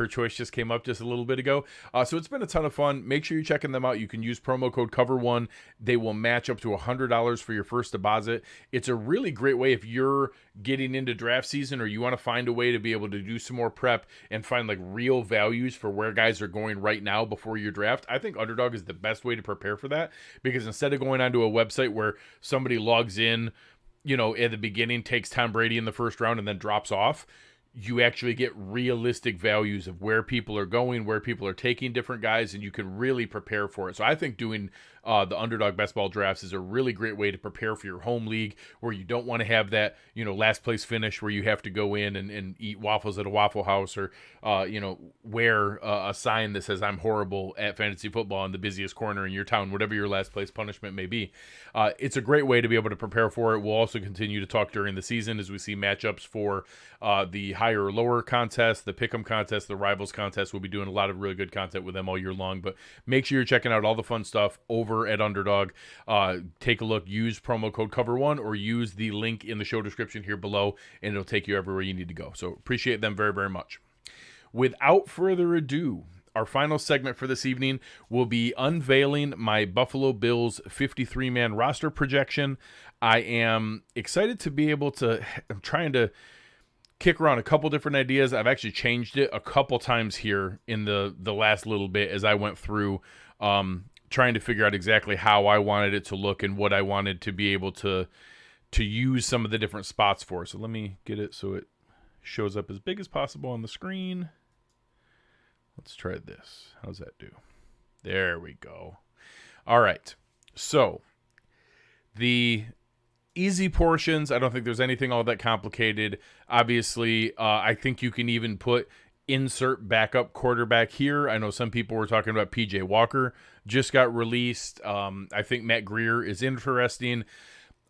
choice just came up just a little bit ago. So it's been a ton of fun. Make sure you're checking them out. You can use promo code Cover1. They will match up to $100 for your first deposit. It's a really great way if you're getting into draft season or you want to find a way to be able to do some more prep and find like real values for where guys are going right now before your draft. I think Underdog is the best way to prepare for that, because instead of going onto a website where somebody logs in, at the beginning, takes Tom Brady in the first round and then drops off, you actually get realistic values of where people are going, where people are taking different guys, and you can really prepare for it. So I think doing the Underdog best ball drafts is a really great way to prepare for your home league, where you don't want to have that, last place finish where you have to go in and eat waffles at a Waffle House or, wear a sign that says I'm horrible at fantasy football in the busiest corner in your town, whatever your last place punishment may be. It's a great way to be able to prepare for it. We'll also continue to talk during the season as we see matchups for the higher or lower contest, the pick'em contest, the rivals contest. We'll be doing a lot of really good content with them all year long, but make sure you're checking out all the fun stuff over at Underdog. Take a look, use promo code Cover1 or use the link in the show description here below, and it'll take you everywhere you need to go. So appreciate them very, very much. Without further ado, our final segment for this evening will be unveiling my Buffalo Bills 53-man roster projection. I am excited to be able to, I'm trying to kick around a couple different ideas. I've actually changed it a couple times here in the last little bit as I went through trying to figure out exactly how I wanted it to look and what I wanted to be able to use some of the different spots for. So let me get it so it shows up as big as possible on the screen. Let's try this. How's that do? There we go. All right. So the easy portions, I don't think there's anything all that complicated. Obviously, I think you can even put insert backup quarterback here. I know some people were talking about PJ Walker just got released. I think Matt Greer is interesting.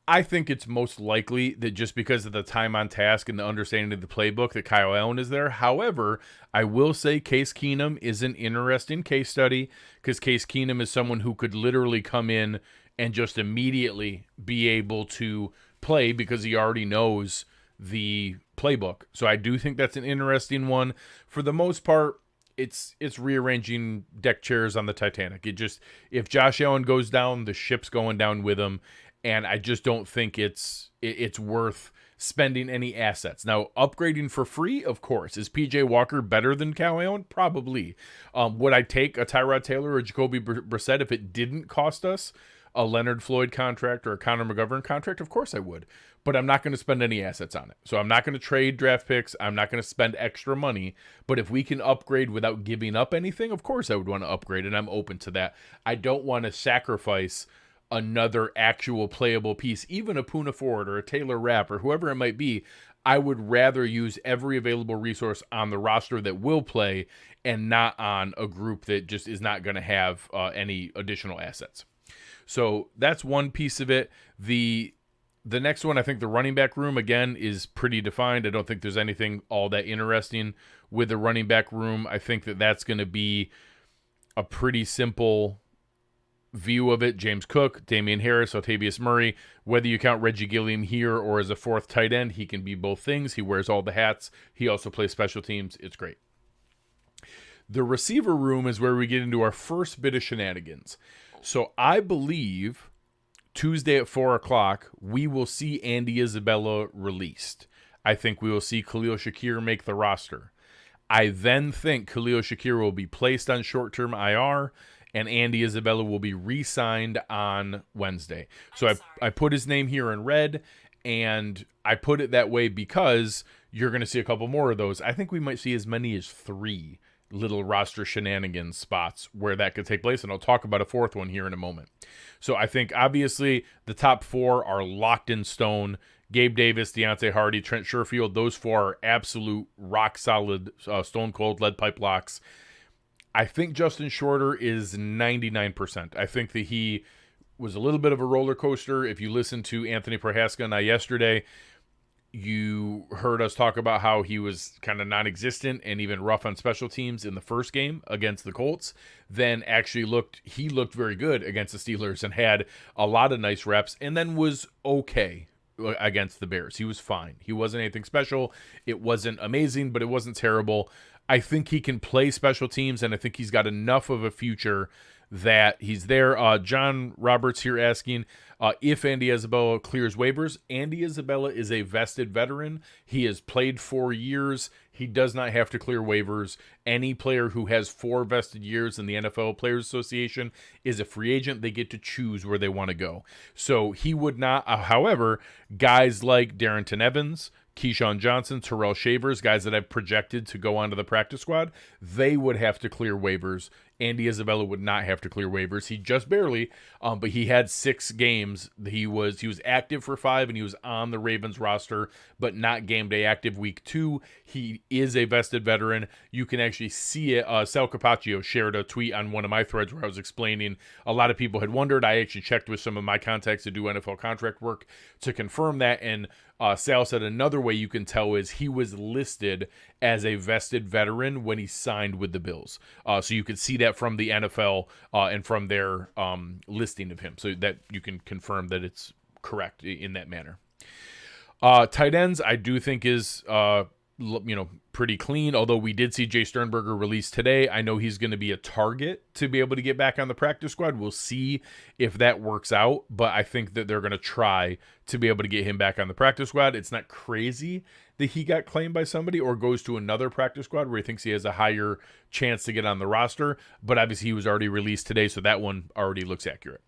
I think it's most likely that just because of the time on task and the understanding of the playbook that Kyle Allen is there. However, I will say Case Keenum is an interesting case study because Case Keenum is someone who could literally come in and just immediately be able to play because he already knows the playbook. So I do think that's an interesting one. For the most part, it's rearranging deck chairs on the Titanic. It just, if Josh Allen goes down, the ship's going down with him. And I just don't think it's worth spending any assets. Now, upgrading for free, of course. Is PJ Walker better than Kyle Allen? Probably. Would I take a Tyrod Taylor or Jacoby Brissett if it didn't cost us a Leonard Floyd contract or a Connor McGovern contract? Of course I would. But I'm not going to spend any assets on it. So I'm not going to trade draft picks. I'm not going to spend extra money. But if we can upgrade without giving up anything, of course I would want to upgrade, and I'm open to that. I don't want to sacrifice another actual playable piece, even a Poona Ford or a Taylor Rapp or whoever it might be. I would rather use every available resource on the roster that will play and not on a group that just is not going to have any additional assets. So that's one piece of it. The next one, I think the running back room, again, is pretty defined. I don't think there's anything all that interesting with the running back room. I think that that's going to be a pretty simple view of it. James Cook, Damian Harris, Latavius Murray. Whether you count Reggie Gilliam here or as a fourth tight end, he can be both things. He wears all the hats. He also plays special teams. It's great. The receiver room is where we get into our first bit of shenanigans. So I believe Tuesday at 4 o'clock, we will see Andy Isabella released. I think we will see Khalil Shakir make the roster. I then think Khalil Shakir will be placed on short-term IR, and Andy Isabella will be re-signed on Wednesday. So I put his name here in red, and I put it that way because you're going to see a couple more of those. I think we might see as many as 3 little roster shenanigans spots where that could take place, and I'll talk about a fourth one here in a moment. So I think, obviously, the top 4 are locked in stone. Gabe Davis, Deontay Hardy, Trent Sherfield, those 4 are absolute rock-solid, stone-cold lead pipe locks. I think Justin Shorter is 99%. I think that he was a little bit of a roller coaster. If you listened to Anthony Prohaska and I yesterday, you heard us talk about how he was kind of non-existent and even rough on special teams in the first game against the Colts. Then actually looked very good against the Steelers and had a lot of nice reps, and then was okay against the Bears. He was fine. He wasn't anything special. It wasn't amazing, but it wasn't terrible. I think he can play special teams, and I think he's got enough of a future that he's there. John Roberts here asking if Andy Isabella clears waivers. Andy Isabella is a vested veteran. He has played 4 years. He does not have to clear waivers. Any player who has 4 vested years in the NFL Players Association is a free agent. They get to choose where they want to go. So he would not. However, guys like Darrington Evans, Keyshawn Johnson, Terrell Shavers, guys that I've projected to go onto the practice squad, they would have to clear waivers. Andy Isabella would not have to clear waivers. He just barely, but he had 6 games. He was active for 5, and he was on the Ravens roster, but not game day active week 2. He is a vested veteran. You can actually see it. Sal Capaccio shared a tweet on one of my threads where I was explaining. A lot of people had wondered. I actually checked with some of my contacts that do NFL contract work to confirm that, and Sal said another way you can tell is he was listed as a vested veteran when he signed with the Bills. So you could see that from the NFL and from their listing of him. So that you can confirm that it's correct in that manner. Tight ends, I do think is pretty clean, although we did see Jay Sternberger released today. I know he's going to be a target to be able to get back on the practice squad. We'll see if that works out, but I think that they're going to try to be able to get him back on the practice squad. It's not crazy that he got claimed by somebody or goes to another practice squad where he thinks he has a higher chance to get on the roster, but obviously he was already released today, so that one already looks accurate.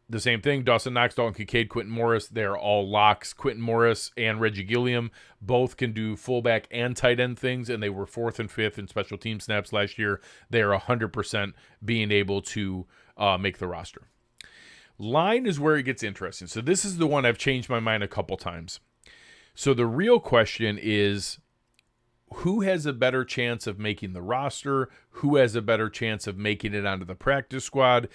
the same thing. Dawson Knox, Dalton Kincaid, Quentin Morris, they're all locks. Quentin Morris and Reggie Gilliam both can do fullback and tight end things, and they were 4th and 5th in special team snaps last year. They are 100% being able to make the roster. Line is where it gets interesting. So this is the one I've changed my mind a couple times. So the real question is, who has a better chance of making the roster? Who has a better chance of making it onto the practice squad?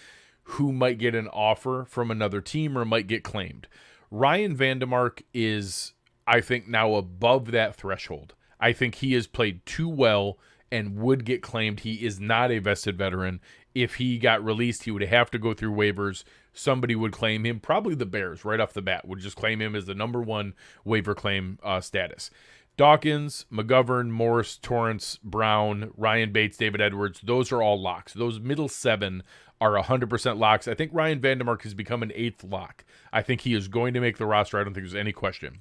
Who might get an offer from another team or might get claimed? Ryan Vandemark is, I think, now above that threshold. I think he has played too well and would get claimed. He is not a vested veteran. If he got released, he would have to go through waivers. Somebody would claim him. Probably the Bears right off the bat would just claim him as the number 1 waiver claim status. Dawkins, McGovern, Morse, Torrance, Brown, Ryan Bates, David Edwards, those are all locks. Those middle 7 are 100% locks. I think Ryan Vandemark has become an 8th lock. I think he is going to make the roster. I don't think there's any question.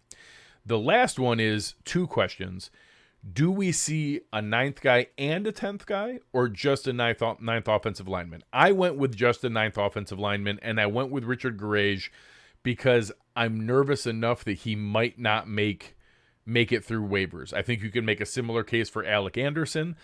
The last one is 2 questions. Do we see a 9th guy and a 10th guy, or just a 9th offensive lineman? I went with just a 9th offensive lineman, and I went with Richard Garage because I'm nervous enough that he might not make it through waivers. I think you can make a similar case for Alec Anderson.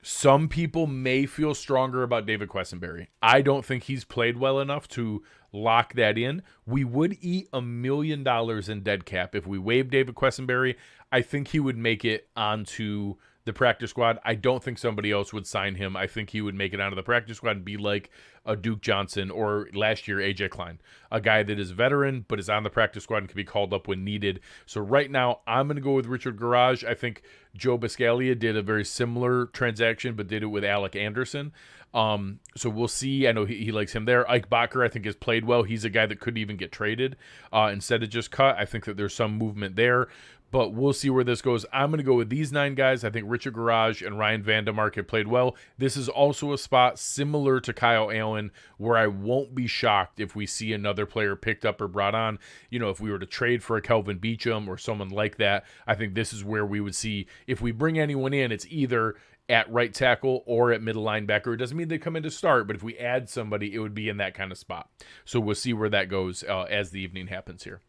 Some people may feel stronger about David Quessenberry. I don't think he's played well enough to lock that in. We would eat $1 million in dead cap if we waived David Quessenberry. I think he would make it onto the practice squad. I don't think somebody else would sign him. I think he would make it onto the practice squad and be like a Duke Johnson or last year AJ Klein, a guy that is veteran but is on the practice squad and can be called up when needed. So right now I'm going to go with Richard Garage. I think Joe Biscaglia did a very similar transaction but did it with Alec Anderson. So we'll see. I know he likes him there. Ike Bacher, I think, has played well. He's a guy that could even get traded instead of just cut. I think that there's some movement there. But we'll see where this goes. I'm going to go with these 9 guys. I think Richard Garage and Ryan Vandemark have played well. This is also a spot similar to Kyle Allen where I won't be shocked if we see another player picked up or brought on. You know, if we were to trade for a Kelvin Beachum or someone like that, I think this is where we would see, if we bring anyone in, it's either at right tackle or at middle linebacker. It doesn't mean they come in to start, but if we add somebody, it would be in that kind of spot. So we'll see where that goes as the evening happens here.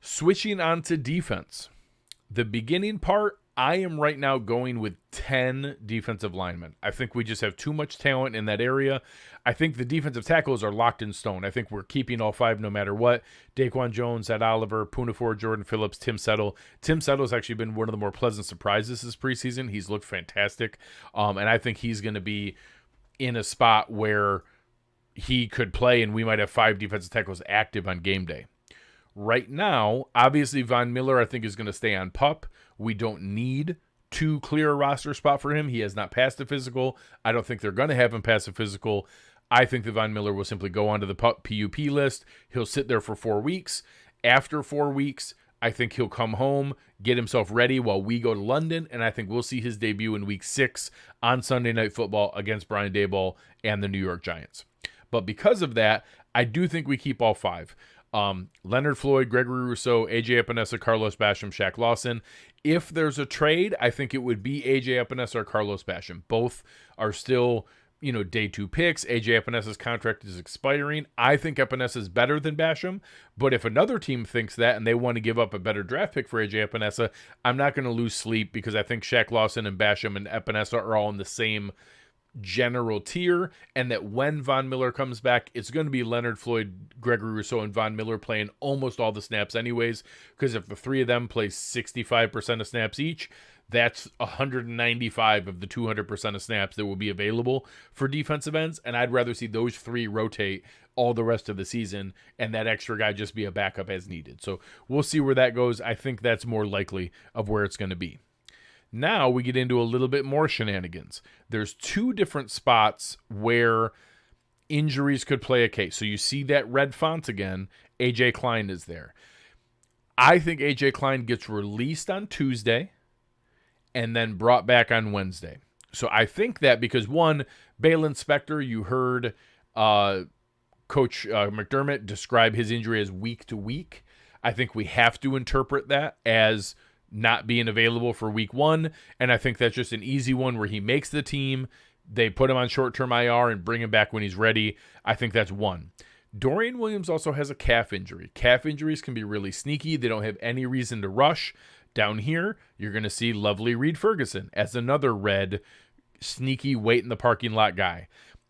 Switching on to defense. The beginning part, I am right now going with 10 defensive linemen. I think we just have too much talent in that area. I think the defensive tackles are locked in stone. I think we're keeping all 5 no matter what. Daquan Jones, Ed Oliver, Poonafore, Jordan Phillips, Tim Settle. Tim Settle has actually been one of the more pleasant surprises this preseason. He's looked fantastic. And I think he's going to be in a spot where he could play and we might have 5 defensive tackles active on game day. Right now, obviously, Von Miller, I think, is going to stay on PUP. We don't need to clear a roster spot for him. He has not passed a physical. I don't think they're going to have him pass a physical. I think that Von Miller will simply go onto the PUP list. He'll sit there for 4 weeks. After 4 weeks, I think he'll come home, get himself ready while we go to London, and I think we'll see his debut in Week 6 on Sunday Night Football against Brian Daboll and the New York Giants. But because of that, I do think we keep all 5. Leonard Floyd, Gregory Rousseau, AJ Epinesa, Carlos Basham, Shaq Lawson. If there's a trade, I think it would be AJ Epinesa or Carlos Basham. Both are still, day 2 picks. AJ Epinesa's contract is expiring. I think Epinesa is better than Basham, but if another team thinks that and they want to give up a better draft pick for AJ Epinesa, I'm not going to lose sleep because I think Shaq Lawson and Basham and Epinesa are all in the same general tier, and that when Von Miller comes back, it's going to be Leonard Floyd, Gregory Rousseau, and Von Miller playing almost all the snaps anyways, because if the 3 of them play 65% of snaps each, that's 195 of the 200% of snaps that will be available for defensive ends, and I'd rather see those 3 rotate all the rest of the season and that extra guy just be a backup as needed. So we'll see where that goes. I think that's more likely of where it's going to be. Now we get into a little bit more shenanigans. There's 2 different spots where injuries could play a case. So you see that red font again. AJ Klein is there. I think AJ Klein gets released on Tuesday and then brought back on Wednesday. So I think that because, one, Balin Spector, you heard Coach McDermott describe his injury as week to week. I think we have to interpret that as not being available for week 1, and I think that's just an easy one where he makes the team, they put him on short-term IR and bring him back when he's ready. I think that's 1. Dorian Williams also has a calf injury. Calf injuries can be really sneaky. They don't have any reason to rush. Down here, you're going to see lovely Reed Ferguson as another red, sneaky, wait in the parking lot guy.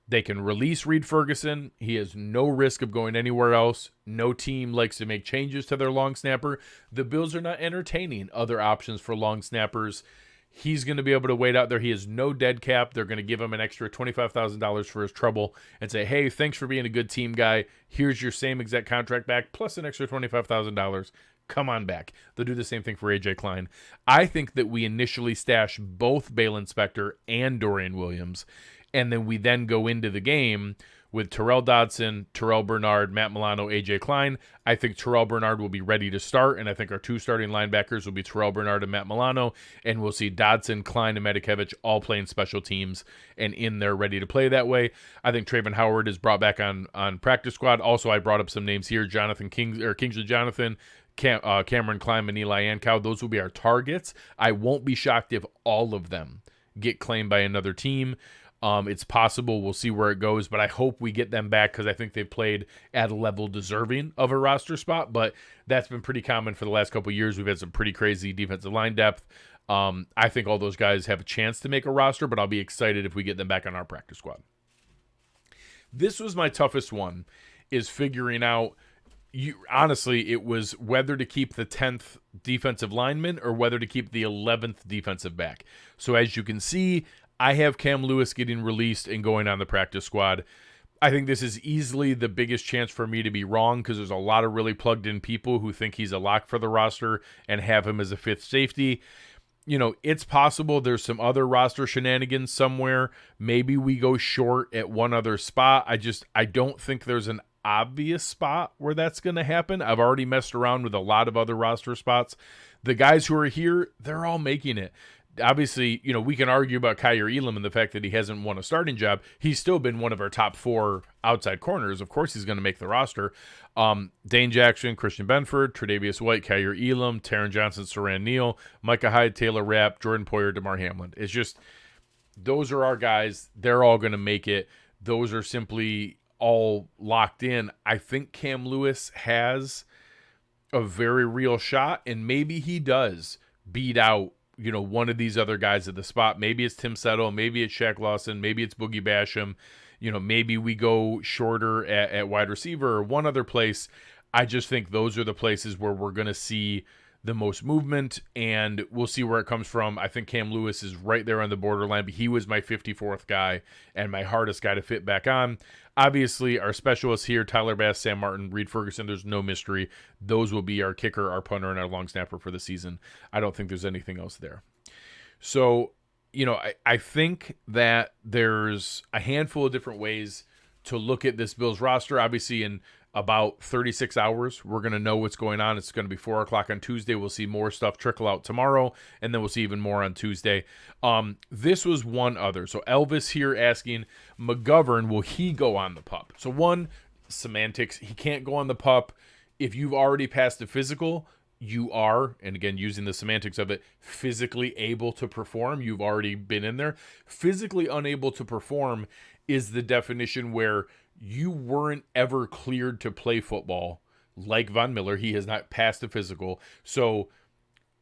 They can release Reed Ferguson. He has no risk of going anywhere else. No team likes to make changes to their long snapper. The Bills are not entertaining other options for long snappers. He's going to be able to wait out there. He has no dead cap. They're going to give him an extra $25,000 for his trouble and say, hey, thanks for being a good team guy. Here's your same exact contract back plus an extra $25,000. Come on back. They'll do the same thing for AJ Klein. I think that we initially stash both Bale Inspector and Dorian Williams, and then we then go into the game with Terrell Dodson, Terrell Bernard, Matt Milano, AJ Klein. I think Terrell Bernard will be ready to start, and I think our two starting linebackers will be Terrell Bernard and Matt Milano, and we'll see Dodson, Klein, and Medikevich all playing special teams and in there ready to play that way. I think Trayvon Howard is brought back on practice squad. Also, I brought up some names here, Kingsley Jonathan, Cameron Klein, and Eli Ankow. Those will be our targets. I won't be shocked if all of them get claimed by another team. It's possible. We'll see where it goes, but I hope we get them back because I think they've played at a level deserving of a roster spot, but that's been pretty common for the last couple of years. We've had some pretty crazy defensive line depth. I think all those guys have a chance to make a roster, but I'll be excited if we get them back on our practice squad. This was my toughest one, is figuring out, honestly, it was whether to keep the 10th defensive lineman or whether to keep the 11th defensive back. So as you can see, I have Cam Lewis getting released and going on the practice squad. I think this is easily the biggest chance for me to be wrong because there's a lot of really plugged in people who think he's a lock for the roster and have him as a fifth safety. It's possible there's some other roster shenanigans somewhere. Maybe we go short at one other spot. I don't think there's an obvious spot where that's going to happen. I've already messed around with a lot of other roster spots. The guys who are here, they're all making it. Obviously, we can argue about Kyer Elam and the fact that he hasn't won a starting job. He's still been one of our top 4 outside corners. Of course, he's going to make the roster. Dane Jackson, Christian Benford, Tre'Davious White, Kyer Elam, Taron Johnson, Saran Neal, Micah Hyde, Taylor Rapp, Jordan Poyer, DeMar Hamlin. It's just, those are our guys. They're all going to make it. Those are simply all locked in. I think Cam Lewis has a very real shot, and maybe he does beat out one of these other guys at the spot. Maybe it's Tim Settle, maybe it's Shaq Lawson, maybe it's Boogie Basham. Maybe we go shorter at wide receiver or one other place. I just think those are the places where we're going to see the most movement, and we'll see where it comes from. I think Cam Lewis is right there on the borderline, but he was my 54th guy and my hardest guy to fit back on. Obviously, our specialists here, Tyler Bass, Sam Martin, Reed Ferguson, there's no mystery. Those will be our kicker, our punter, and our long snapper for the season. I don't think there's anything else there. So, I think that there's a handful of different ways to look at this Bills roster. Obviously, in about 36 hours, we're going to know what's going on. It's going to be 4 o'clock on Tuesday. We'll see more stuff trickle out tomorrow, and then we'll see even more on Tuesday. This was one other. So Elvis here asking, McGovern, will he go on the pup? So one, semantics. He can't go on the pup. If you've already passed the physical, you are, and again, using the semantics of it, physically able to perform. You've already been in there. Physically unable to perform is the definition where you weren't ever cleared to play football like Von Miller. He has not passed the physical. So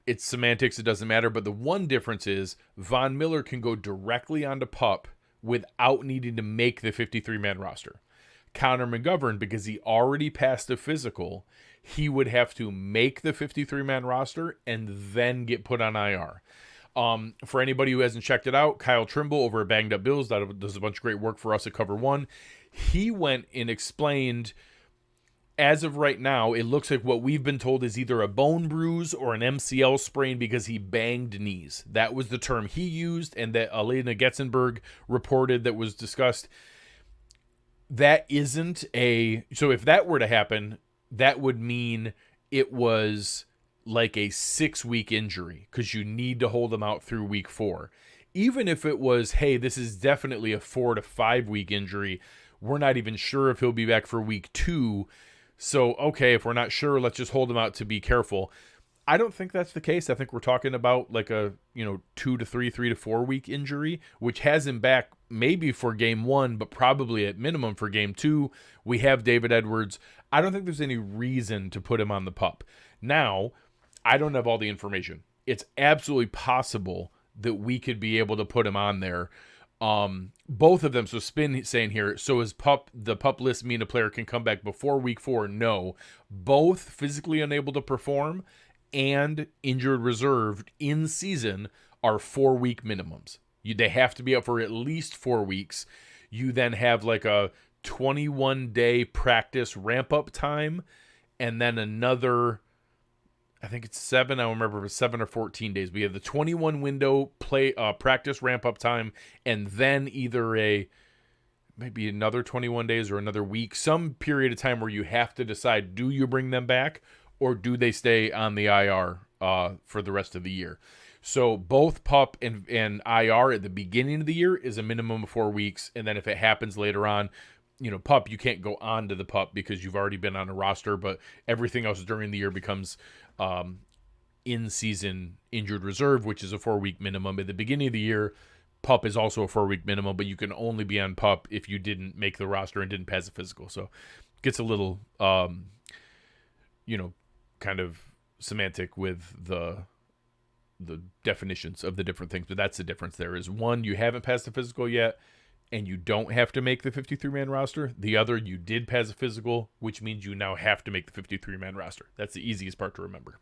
it's semantics. It doesn't matter. But the one difference is Von Miller can go directly onto PUP without needing to make the 53-man roster. Connor McGovern, because he already passed the physical, he would have to make the 53-man roster and then get put on IR. For anybody who hasn't checked it out, Kyle Trimble over at Banged Up Bills does a bunch of great work for us at Cover One. He went and explained, as of right now, it looks like what we've been told is either a bone bruise or an MCL sprain because he banged knees. That was the term he used, and that Elena Getzenberg reported that was discussed. That isn't so if that were to happen, that would mean it was like a 6-week injury because you need to hold him out through week 4. Even if it was, hey, this is definitely a 4 to 5 week injury, we're not even sure if he'll be back for week 2. So, okay, if we're not sure, let's just hold him out to be careful. I don't think that's the case. I think we're talking about like a 2 to 3, 3 to 4 week injury, which has him back maybe for game 1, but probably at minimum for game 2. We have David Edwards. I don't think there's any reason to put him on the PUP. Now, I don't have all the information. It's absolutely possible that we could be able to put him on there. Both of them. So Spin saying here, so is the PUP list mean a player can come back before week 4? No. Both physically unable to perform and injured reserved in season are 4-week minimums. They have to be up for at least 4 weeks. You then have like a 21-day practice ramp-up time, and then another, I think it's 7. I don't remember if it's 7 or 14 days. We have the 21 window practice ramp-up time, and then either maybe another 21 days or another week, some period of time where you have to decide, do you bring them back or do they stay on the IR for the rest of the year? So both PUP and IR at the beginning of the year is a minimum of 4 weeks. And then if it happens later on, PUP, you can't go on to the PUP because you've already been on a roster, but everything else during the year becomes in-season injured reserve, which is a 4-week minimum. At the beginning of the year, PUP is also a 4-week minimum, but you can only be on PUP if you didn't make the roster and didn't pass a physical. So it gets a little, kind of semantic with the definitions of the different things, but that's the difference. There is one, you haven't passed the physical yet and you don't have to make the 53-man roster. The other, you did pass a physical, which means you now have to make the 53-man roster. That's the easiest part to remember.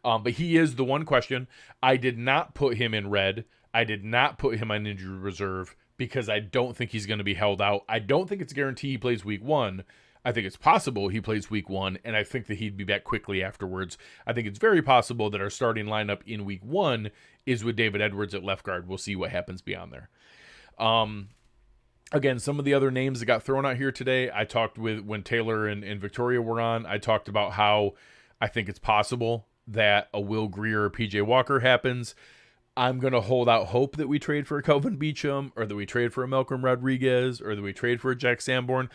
But he is the one question. I did not put him in red. I did not put him on injured reserve because I don't think he's going to be held out. I don't think it's guaranteed he plays week 1. I think it's possible he plays week 1, and I think that he'd be back quickly afterwards. I think it's very possible that our starting lineup in week 1 is with David Edwards at left guard. We'll see what happens beyond there. Again, some of the other names that got thrown out here today, I talked with when Taylor and Victoria were on. I talked about how I think it's possible that a Will Grier or PJ Walker happens. I'm going to hold out hope that we trade for a Kelvin Beachum, or that we trade for a Malcolm Rodriguez, or that we trade for a Jack Sanborn.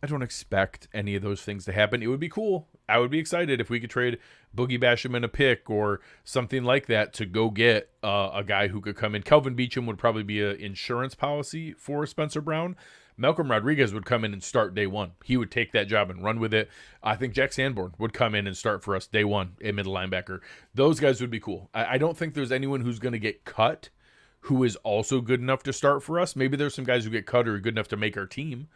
I don't expect any of those things to happen. It would be cool. I would be excited if we could trade Boogie Basham and a pick or something like that to go get a guy who could come in. Kelvin Beachum would probably be an insurance policy for Spencer Brown. Malcolm Rodriguez would come in and start day 1. He would take that job and run with it. I think Jack Sanborn would come in and start for us day 1 at middle linebacker. Those guys would be cool. I don't think there's anyone who's going to get cut who is also good enough to start for us. Maybe there's some guys who get cut or are good enough to make our team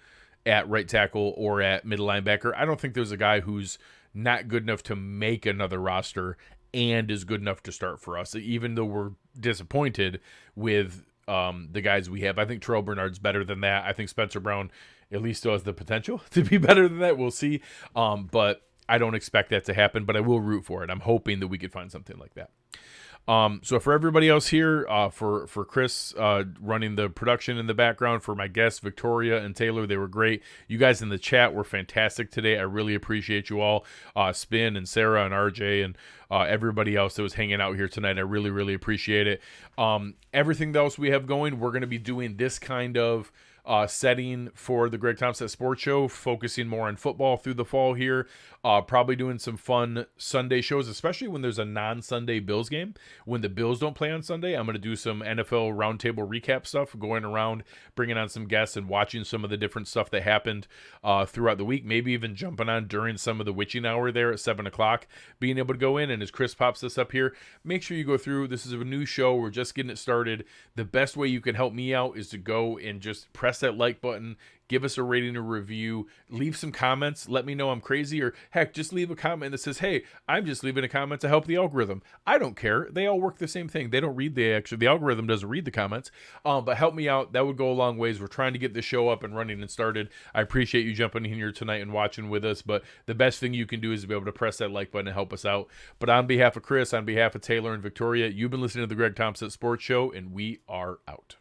at right tackle or at middle linebacker. I don't think there's a guy who's not good enough to make another roster and is good enough to start for us, even though we're disappointed with the guys we have. I think Terrell Bernard's better than that. I think Spencer Brown at least still has the potential to be better than that. We'll see. But I don't expect that to happen, but I will root for it. I'm hoping that we could find something like that. So for everybody else here, for Chris running the production in the background, for my guests, Victoria and Taylor, they were great. You guys in the chat were fantastic today. I really appreciate you all. Spin and Sarah and RJ and everybody else that was hanging out here tonight. I really, really appreciate it. Everything else we have going, we're going to be doing this kind of setting for the Greg Tompsett Sports Show, focusing more on football through the fall here. Probably doing some fun Sunday shows, especially when there's a non-Sunday Bills game. When the Bills don't play on Sunday, I'm going to do some NFL roundtable recap stuff, going around, bringing on some guests and watching some of the different stuff that happened throughout the week. Maybe even jumping on during some of the witching hour there at 7 o'clock, being able to go in. And as Chris pops this up here, make sure you go through. This is a new show. We're just getting it started. The best way you can help me out is to go and just press that like button, give us a rating or review, leave some comments, let me know I'm crazy, or heck, just leave a comment that says, hey, I'm just leaving a comment to help the algorithm. I don't care. They all work the same thing. They don't read the algorithm doesn't read the comments, but help me out. That would go a long ways. We're trying to get this show up and running and started. I appreciate you jumping in here tonight and watching with us, but the best thing you can do is to be able to press that like button and help us out. But on behalf of Chris, on behalf of Taylor and Victoria, you've been listening to the Greg Tompsett Sports Show, and we are out.